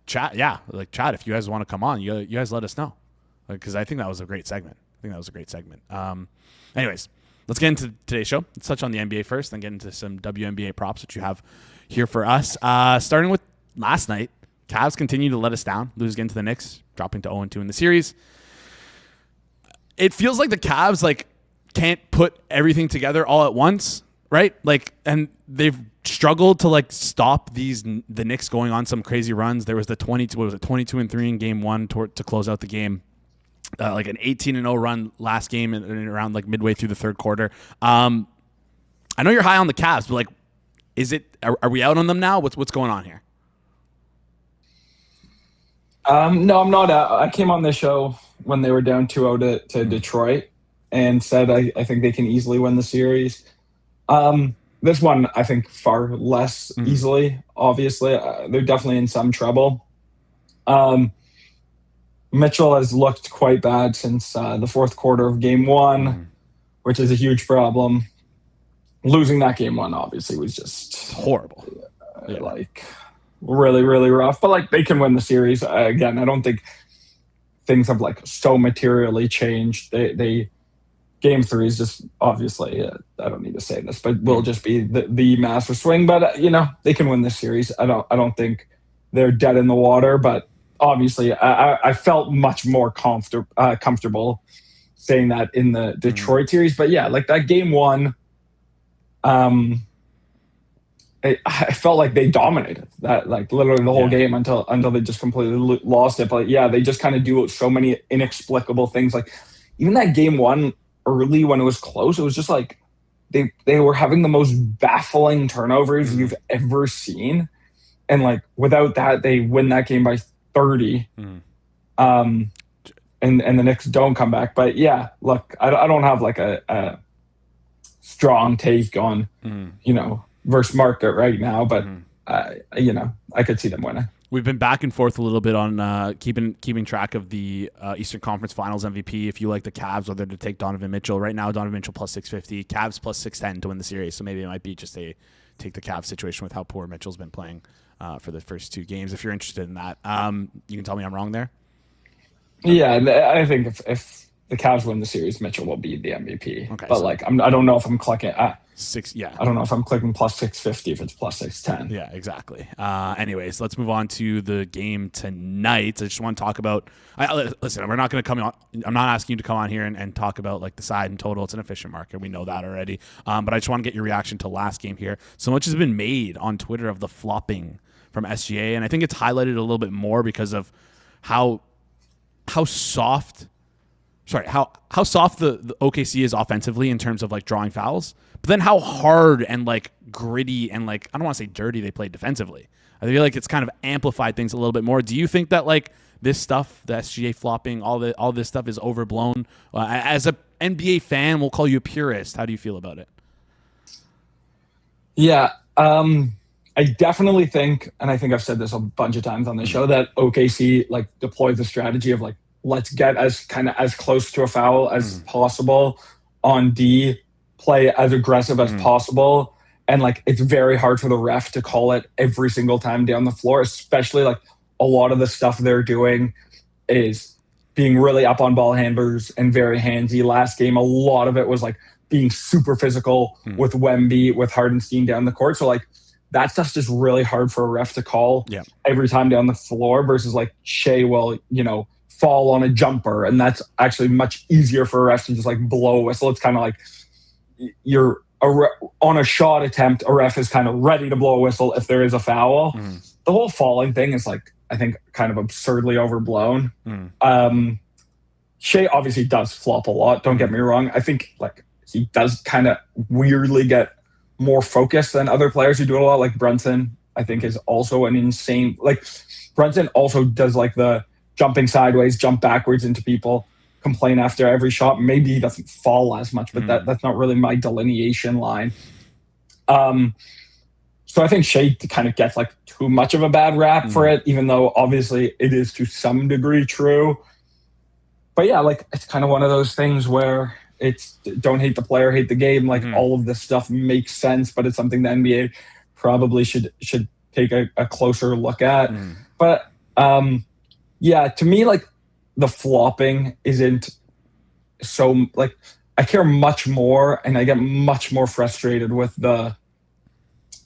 chat, chat. If you guys want to come on, you guys let us know, because I think that was a great segment. Anyways, let's get into today's show. Let's touch on the NBA first, then get into some WNBA props, which you have here for us. Starting with last night, Cavs continue to let us down, lose again to the Knicks, dropping to 0-2 in the series. It feels like the Cavs can't put everything together all at once, right? And they've struggled to stop the Knicks going on some crazy runs. There was the 22-3 in game one to close out the game. An 18-0 run last game and around midway through the third quarter. I know you're high on the Cavs, but are we out on them now? What's going on here? No, I'm not. I came on the show when they were down 2-0 to Detroit and said I think they can easily win the series. This one, I think, far less easily, obviously. They're definitely in some trouble. Mitchell has looked quite bad since the fourth quarter of game one, which is a huge problem. Losing that game one, obviously, was just horrible. Really, really rough. But they can win the series. Again, I don't think things have so materially changed. They game three is just obviously, I don't need to say this, but will just be the massive swing. But they can win the series. I don't think they're dead in the water, but obviously, I felt much more comfortable saying that in the Detroit series. But yeah, that game one, I felt like they dominated that, literally the whole game until they just completely lost it. But yeah, they just kind of do so many inexplicable things. Even that game one early when it was close, it was just they were having the most baffling turnovers you've ever seen. And without that, they win that game by 30, and the Knicks don't come back. But yeah, look, I don't have a strong take on versus market right now, but I could see them winning. We've been back and forth a little bit on keeping track of the Eastern Conference Finals MVP. If you like the Cavs, whether to take Donovan Mitchell right now, Donovan Mitchell plus 650, Cavs plus 610 to win the series. So maybe it might be just take the Cavs situation with how poor Mitchell's been playing for the first two games. If you're interested in that, you can tell me I'm wrong there. Yeah, I think if the Cavs win the series, Mitchell will be the MVP. Okay, but so- like I don't know if I'm clicking. Yeah. I don't know if I'm clicking plus 650 if it's plus 610. Yeah, exactly. Anyways, let's move on to the game tonight. I just want to talk about. Listen, we're not going to come on. I'm not asking you to come on here and talk about like the side and total. It's an efficient market. We know that already. But I just want to get your reaction to last game here. So much has been made on Twitter of the flopping from SGA, and I think it's highlighted a little bit more because of how soft. Sorry, how soft the OKC is offensively in terms of like drawing fouls, but then how hard and like gritty and like I don't want to say dirty they play defensively. I feel like it's kind of amplified things a little bit more. Do you think that like this stuff, the SGA flopping, all this stuff is overblown? As a NBA fan, we'll call you a purist. How do you feel about it? Yeah, I definitely think, and I think I've said this a bunch of times on the show, that OKC like deployed the strategy of like, let's get as close to a foul as possible on D, play as aggressive as possible. And like, it's very hard for the ref to call it every single time down the floor, especially like a lot of the stuff they're doing is being really up on ball handlers and very handsy. Last game, a lot of it was like being super physical with Wemby, with Hardenstein down the court. So like, that stuff's just really hard for a ref to call every time down the floor versus like Shea will, fall on a jumper, and that's actually much easier for a ref to just like blow a whistle. It's kind of like you're on a shot attempt, a ref is kind of ready to blow a whistle if there is a foul. The whole falling thing is like, I think, kind of absurdly overblown. Shea obviously does flop a lot, don't get me wrong. I think like he does kind of weirdly get more focused than other players who do it a lot. Like Brunson, I think, is also an insane, like Brunson also does like the jumping sideways, jump backwards into people, complain after every shot. Maybe he doesn't fall as much, but that's not really my delineation line. So I think Shea kind of gets like too much of a bad rap for it, even though obviously it is to some degree true. But yeah, like it's kind of one of those things where it's don't hate the player, hate the game. Like all of this stuff makes sense, but it's something the NBA probably should take a closer look at. But yeah, to me, like the flopping isn't so like I care much more and I get much more frustrated with the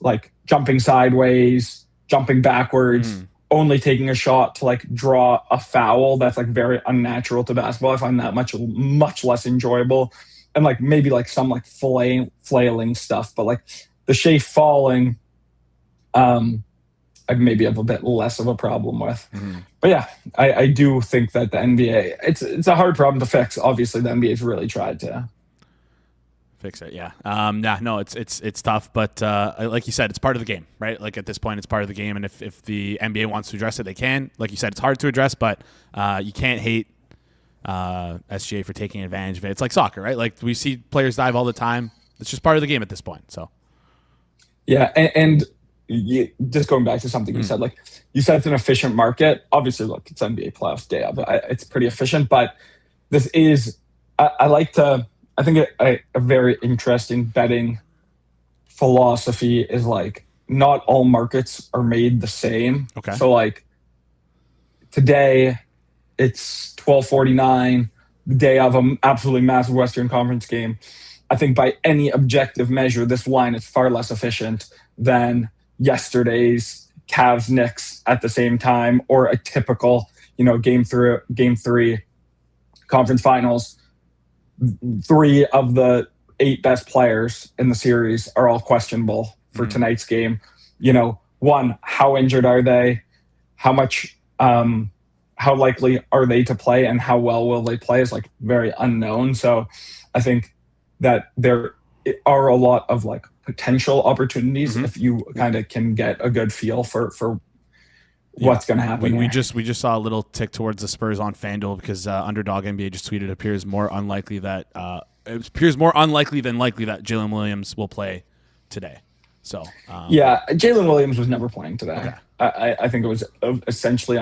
like jumping sideways, jumping backwards, only taking a shot to like draw a foul that's like very unnatural to basketball. I find that much less enjoyable. And like maybe like some like flailing stuff, but like the Shea falling, I maybe have a bit less of a problem with. But yeah, I do think that the NBA, it's a hard problem to fix. Obviously, the NBA's really tried to fix it. Yeah. No, it's tough, but like you said, it's part of the game, right? Like at this point, it's part of the game, and if the NBA wants to address it, they can. Like you said, it's hard to address, but you can't hate SGA for taking advantage of it. It's like soccer, right? Like we see players dive all the time. It's just part of the game at this point. So yeah, and just going back to something you said, like you said, it's an efficient market. Obviously, look, it's NBA playoffs day of. It's pretty efficient, but this is I think a very interesting betting philosophy is like not all markets are made the same. Okay. So like today it's 12:49, the day of an absolutely massive Western Conference game. I think by any objective measure, this line is far less efficient than yesterday's Cavs Knicks at the same time, or a typical, game three conference finals. 3 of the 8 best players in the series are all questionable for tonight's game. One, how injured are they? How much, how likely are they to play, and how well will they play is like very unknown. So I think that there are a lot of like potential opportunities if you kind of can get a good feel for what's going to happen. We just saw a little tick towards the Spurs on FanDuel because Underdog NBA just tweeted it appears more unlikely than likely that Jalen Williams will play today. So yeah, Jalen Williams was never playing today. Okay. I think it was essentially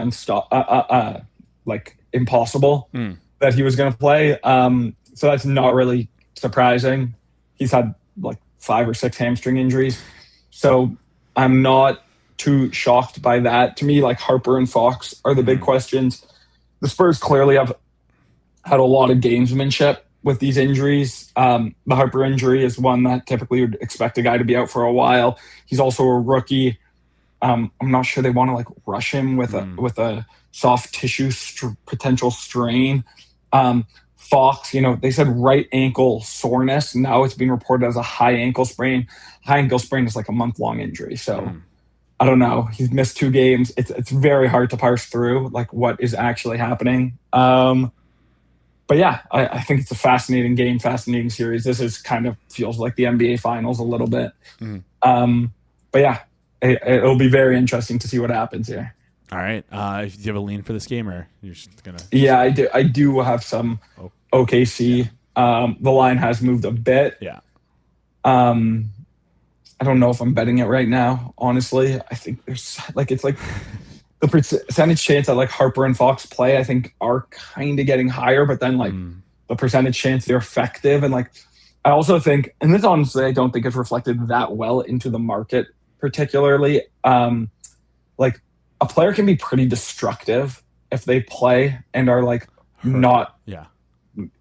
like impossible that he was going to play. So that's not really surprising. He's had like 5 or 6 hamstring injuries, so I'm not too shocked by that. To me, like Harper and Fox are the big questions. The Spurs clearly have had a lot of gamesmanship with these injuries. The Harper injury is one that typically would expect a guy to be out for a while. He's also a rookie. I'm not sure they want to like rush him with a soft tissue potential strain. Fox, they said right ankle soreness. Now it's being reported as a high ankle sprain. High ankle sprain is like a month-long injury. So I don't know. He's missed 2 games. It's very hard to parse through like what is actually happening. But yeah, I think it's a fascinating game, fascinating series. This is kind of feels like the NBA Finals a little bit. But yeah, it'll be very interesting to see what happens here. All right. Do you have a lean for this game, or you're just gonna? Yeah, I do. I do have some OKC. Yeah. The line has moved a bit. Yeah. I don't know if I'm betting it right now. Honestly, I think there's it's like the percentage chance that like Harper and Fox play, I think are kind of getting higher, but then like the percentage chance they're effective. And like, I also think, and this honestly, I don't think it's reflected that well into the market particularly. Like a player can be pretty destructive if they play and are like not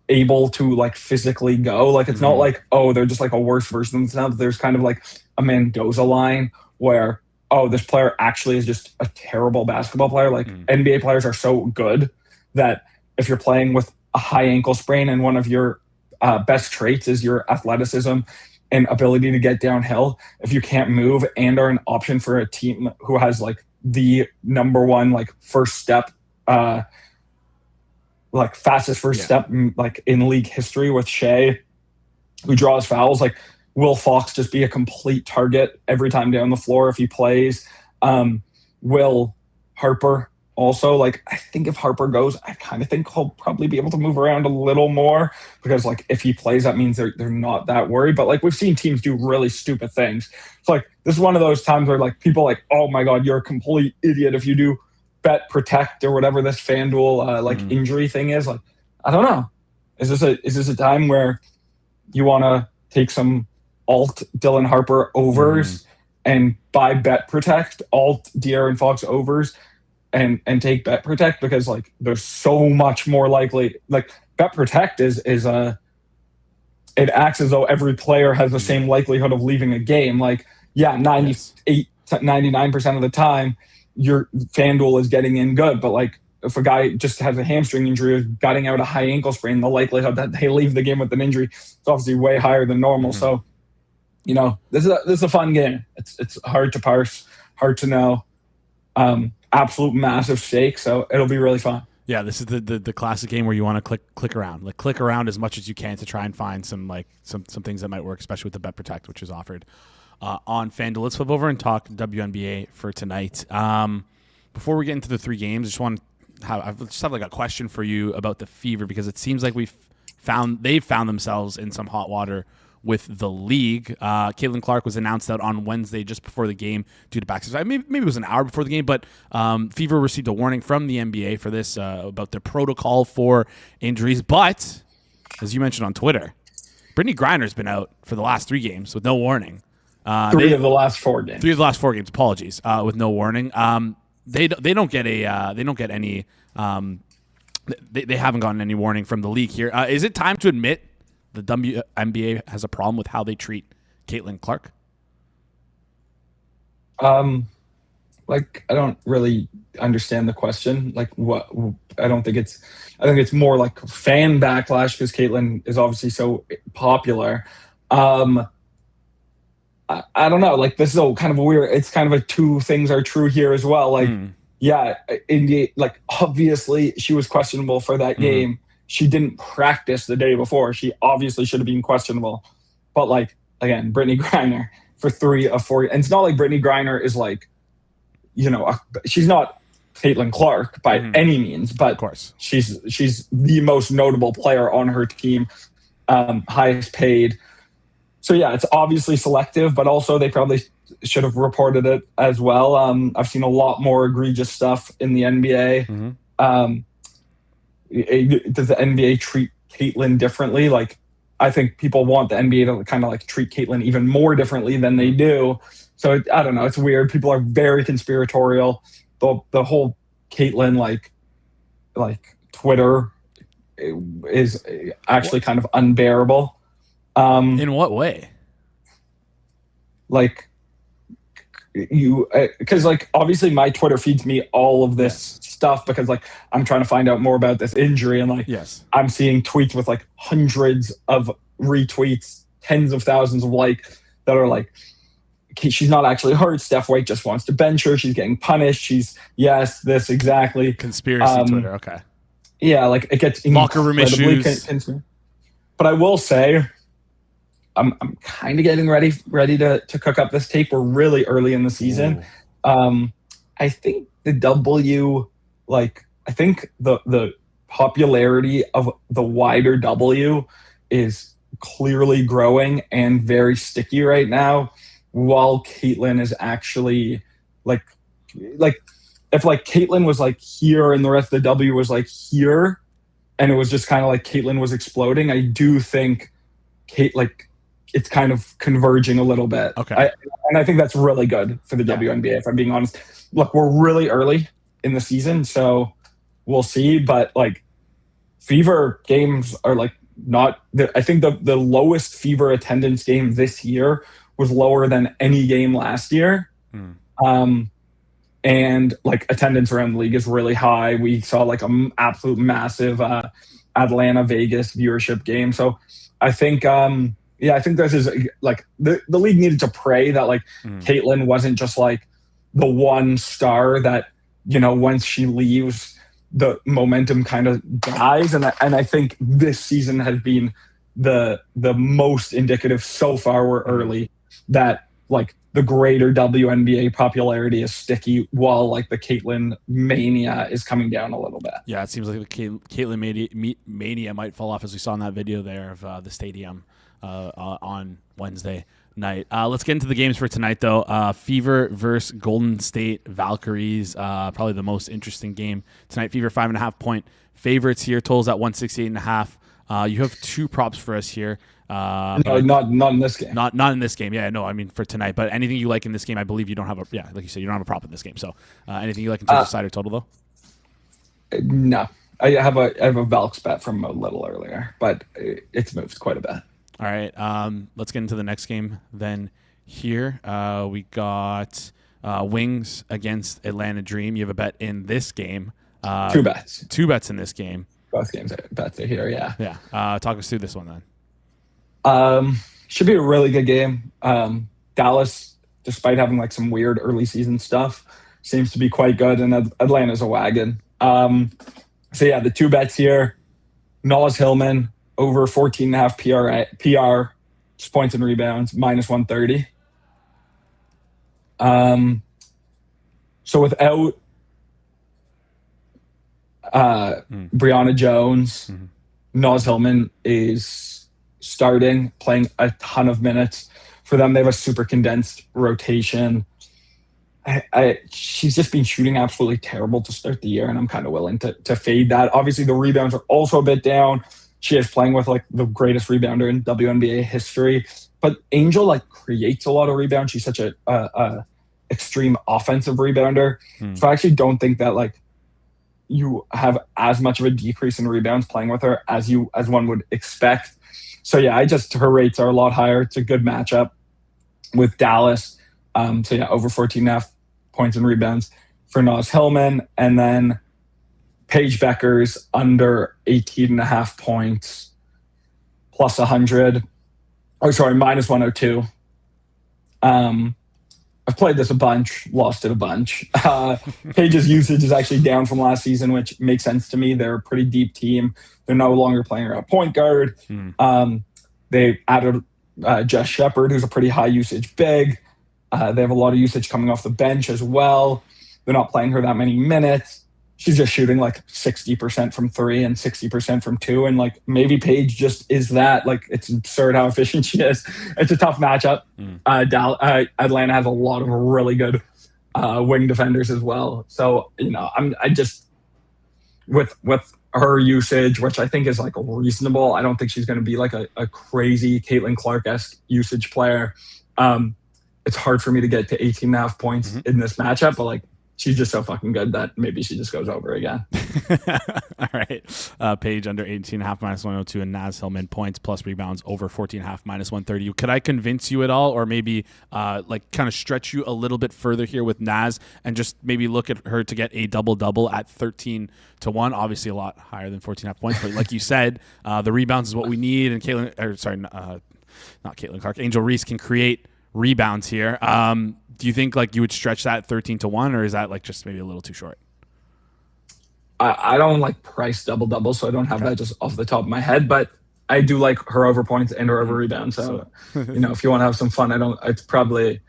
able to like physically go. Like it's not like, oh, they're just like a worse version of themselves. There's kind of like a Mendoza line where, oh, this player actually is just a terrible basketball player. Like NBA players are so good that if you're playing with a high ankle sprain and one of your best traits is your athleticism and ability to get downhill, if you can't move and are an option for a team who has like the number one like first step, like fastest first step like in league history with Shea, who draws fouls, like will Fox just be a complete target every time down the floor if he plays? Will Harper also, like, I think if Harper goes, I kind of think he'll probably be able to move around a little more because, like, if he plays, that means they're not that worried. But, like, we've seen teams do really stupid things. It's like, this is one of those times where, like, people are like, oh, my God, you're a complete idiot if you do bet protect or whatever this FanDuel, injury thing is. Like, I don't know. Is this a time where you want to take some alt Dylan Harper overs and buy bet protect, alt De'Aaron Fox overs, and take bet protect because like there's so much more likely, like bet protect is it acts as though every player has the same likelihood of leaving a game. Like 99% of the time your FanDuel is getting in good, but like if a guy just has a hamstring injury or gutting out a high ankle sprain, the likelihood that they leave the game with an injury is obviously way higher than normal. So this is a fun game. It's hard to parse, hard to know. Absolute massive stake, so it'll be really fun. Yeah, this is the classic game where you want to click around as much as you can to try and find some things that might work, especially with the bet protect, which is offered on FanDuel. Let's flip over and talk WNBA for tonight. Before we get into the 3 games, I just have like a question for you about the Fever, because it seems like they've found themselves in some hot water with the league. Caitlin Clark was announced out on Wednesday just before the game due to back surgery. Maybe it was an hour before the game, but Fever received a warning from the NBA for this about their protocol for injuries. But as you mentioned on Twitter, Brittany Griner's been out for the last 3 games with no warning. 3 of the last 4 games. 3 of the last 4 games. Apologies, with no warning. They don't get any. They haven't gotten any warning from the league here. Is it time to admit the WNBA has a problem with how they treat Caitlin Clark? I don't really understand the question. Like, what? I think it's more like fan backlash because Caitlin is obviously so popular. I don't know. Like, this is kind of weird. It's kind of a 2 things are true here as well. Like, obviously she was questionable for that game. She didn't practice the day before. She obviously should have been questionable. But, like, again, Brittany Griner for 3 of 4. And it's not like Brittany Griner is, like, she's not Caitlin Clark by any means. But of course, she's the most notable player on her team, highest paid. So, yeah, it's obviously selective. But also they probably should have reported it as well. I've seen a lot more egregious stuff in the NBA. Does the NBA treat Caitlin differently? Like, I think people want the NBA to kind of like treat Caitlin even more differently than they do. So I don't know. It's weird. People are very conspiratorial. The whole Caitlin like Twitter is actually kind of unbearable. In what way? Like you, because like obviously my Twitter feeds me all of this stuff because like I'm trying to find out more about this injury, and like I'm seeing tweets with like hundreds of retweets, tens of thousands of that are like, she's not actually hurt. Steph White just wants to bench her. She's getting punished. This exactly. Conspiracy Twitter. Okay. Yeah, like it gets locker room issues. But I will say, I'm kind of getting ready to cook up this tape. We're really early in the season. I think the W, like I think the popularity of the wider W is clearly growing and very sticky right now, while Caitlin is actually like if like Caitlin was like here and the rest of the W was like here, and it was just kind of like Caitlin was exploding, I do think it's kind of converging a little bit. Okay. And I think that's really good for the WNBA, if I'm being honest. Look, we're really early in the season, so we'll see. But like Fever games are like I think the lowest Fever attendance game this year was lower than any game last year. And like attendance around the league is really high. We saw like an absolute massive Atlanta Vegas viewership game. So I think I think this is like the league needed to pray that like Caitlin wasn't just like the one star that, you know, once she leaves the momentum kind of dies. And I think this season has been the most indicative so far. We're early that like the greater WNBA popularity is sticky, while like the Caitlin mania is coming down a little bit. Yeah, it seems like the Caitlin mania might fall off, as we saw in that video there of the stadium on Wednesday night. Let's get into the games for tonight, though. Fever versus Golden State Valkyries, probably the most interesting game tonight. Fever 5.5 point favorites here. Totals at 168.5. You have two props for us here. No, not in this game. Not in this game. Yeah, no, I mean for tonight. But anything you like in this game, I believe you don't have like you said, you don't have a prop in this game. So anything you like in terms of side or total, though? No, I have a Valks bet from a little earlier, but it's moved quite a bit. All right, let's get into the next game then. Here we got Wings against Atlanta Dream. You have a bet in this game. Two bets. Two bets in this game. Both games bets are here. Yeah. Yeah. Talk us through this one then. Should be a really good game. Dallas, despite having like some weird early season stuff, seems to be quite good, and Atlanta's a wagon. So yeah, the two bets here: Naz Hillman over 14.5 PR, just points and rebounds, -130. So without Brianna Jones, Naz Hillman is starting, playing a ton of minutes for them. They have a super condensed rotation. She's just been shooting absolutely terrible to start the year, and I'm kind of willing to fade that. Obviously, the rebounds are also a bit down. She is playing with like the greatest rebounder in WNBA history, but Angel like creates a lot of rebounds. She's such a extreme offensive rebounder. So I actually don't think that like you have as much of a decrease in rebounds playing with her as one would expect. So yeah, her rates are a lot higher. It's a good matchup with Dallas. So yeah, over 14.5 points and rebounds for Naz Hillman, and then Paige Beckers under 18.5 points plus 100. Oh, sorry, -102. I've played this a bunch, lost it a bunch. Paige's usage is actually down from last season, which makes sense to me. They're a pretty deep team. They're no longer playing her at point guard. They added Jess Shepard, who's a pretty high usage big. They have a lot of usage coming off the bench as well. They're not playing her that many minutes. She's just shooting like 60% from 3 and 60% from 2. And like maybe Paige just is that. Like it's absurd how efficient she is. It's a tough matchup. Atlanta has a lot of really good wing defenders as well. So, you know, I just with her usage, which I think is like reasonable. I don't think she's going to be like a crazy Caitlin Clark-esque usage player. It's hard for me to get to 18.5 points in this matchup, but like she's just so fucking good that maybe she just goes over again. All right. Page under 18.5 -102 and Naz Hillman points plus rebounds over 14.5 -130. Could I convince you at all, or maybe like kind of stretch you a little bit further here with Naz and just maybe look at her to get a double-double at 13-1? Obviously a lot higher than 14.5 points, but like you said, the rebounds is what we need, and not Caitlin Clark, Angel Reese can create rebounds here. Do you think like you would stretch that 13-1, or is that like just maybe a little too short? I don't like price double, so I don't have that just off the top of my head, but I do like her over points and her over rebounds. So, if you want to have some fun, it's probably,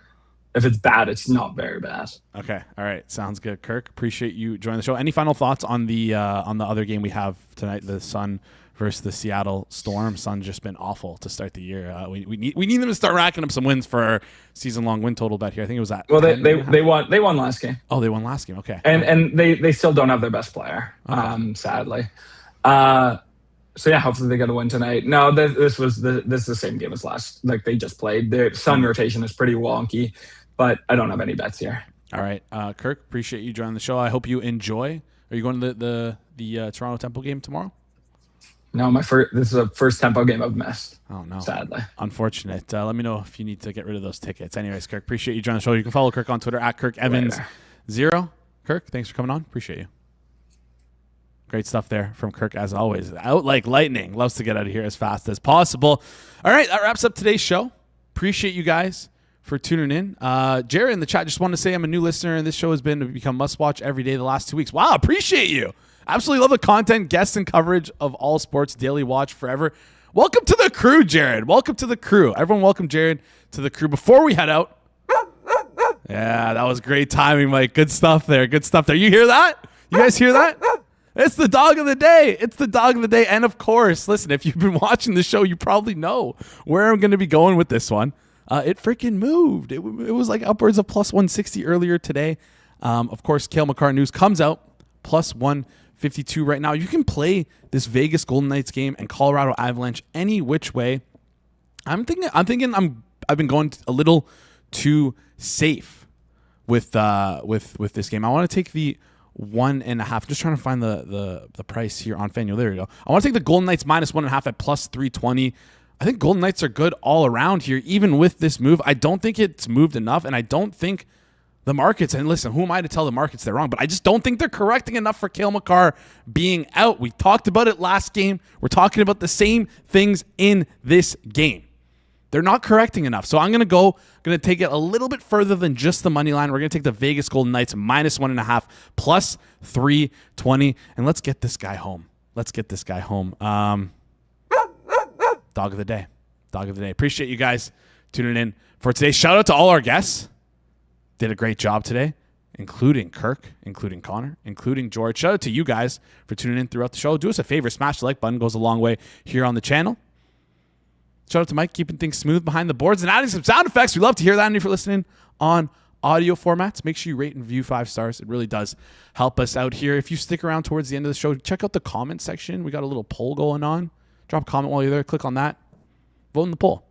if it's bad, it's not very bad. Okay. All right. Sounds good. Kirk, appreciate you joining the show. Any final thoughts on the other game we have tonight, the Sun versus the Seattle Storm? Sun's just been awful to start the year. We need them to start racking up some wins for our season-long win total bet here. I think it was at. Well, they won last game. Oh, they won last game. Okay. And they still don't have their best player, sadly. So yeah, hopefully they get a win tonight. No, this is the same game as last. Like they just played. The Sun rotation is pretty wonky, but I don't have any bets here. All right, Kirk, appreciate you joining the show. I hope you enjoy. Are you going to the Toronto Temple game tomorrow? No, this is the first Tempo game I've missed. Oh, no. Sadly. Unfortunate. Let me know if you need to get rid of those tickets. Anyways, Kirk, appreciate you joining the show. You can follow Kirk on Twitter at Kirk Evans 0. Kirk, thanks for coming on. Appreciate you. Great stuff there from Kirk, as always. Out like lightning. Loves to get out of here as fast as possible. All right, that wraps up today's show. Appreciate you guys for tuning in. Jared in the chat just wanted to say I'm a new listener, and this show has become must-watch every day the last 2 weeks. Wow, appreciate you. Absolutely love the content, guests, and coverage of all sports. Daily watch forever. Welcome to the crew, Jared. Welcome to the crew. Everyone welcome Jared to the crew. Before we head out, yeah, that was great timing, Mike. Good stuff there. Good stuff there. You hear that? You guys hear that? It's the dog of the day. It's the dog of the day. And, of course, listen, if you've been watching the show, you probably know where I'm going to be going with this one. It freaking moved. It was like upwards of plus 160 earlier today. Of course, Cale Makar news comes out, plus 152 right now. You can play this Vegas Golden Knights game and Colorado Avalanche any which way. I've been going a little too safe with this game. I want to take the 1.5. Just trying to find the price here on FanDuel. There we go. I want to take the Golden Knights minus 1.5 at plus 320. I think Golden Knights are good all around here, even with this move. I don't think it's moved enough, and I don't think the markets, and listen, who am I to tell the markets they're wrong, but I just don't think they're correcting enough for Cale Makar being out. We talked about it last game. We're talking about the same things in this game. They're not correcting enough. So I'm going to take it a little bit further than just the money line. We're going to take the Vegas Golden Knights minus 1.5 plus 320. And let's get this guy home. Dog of the day. Appreciate you guys tuning in for today. Shout out to all our guests. Did a great job today, including Kirk, including Connor, including George. Shout out to you guys for tuning in throughout the show. Do us a favor. Smash the like button. Goes a long way here on the channel. Shout out to Mike, keeping things smooth behind the boards and adding some sound effects. We love to hear that. And if you're listening on audio formats, make sure you rate and review 5 stars. It really does help us out here. If you stick around towards the end of the show, check out the comment section. We got a little poll going on. Drop a comment while you're there. Click on that. Vote in the poll.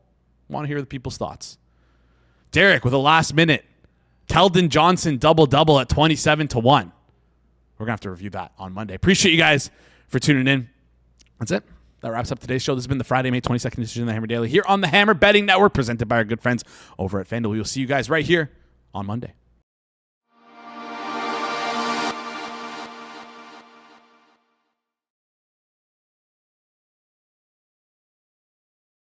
Want to hear the people's thoughts. Derek with a last minute. Keldon Johnson double-double at 27-1. We're going to have to review that on Monday. Appreciate you guys for tuning in. That's it. That wraps up today's show. This has been the Friday, May 22nd edition of the Hammer Daily here on the Hammer Betting Network, presented by our good friends over at FanDuel. We'll see you guys right here on Monday.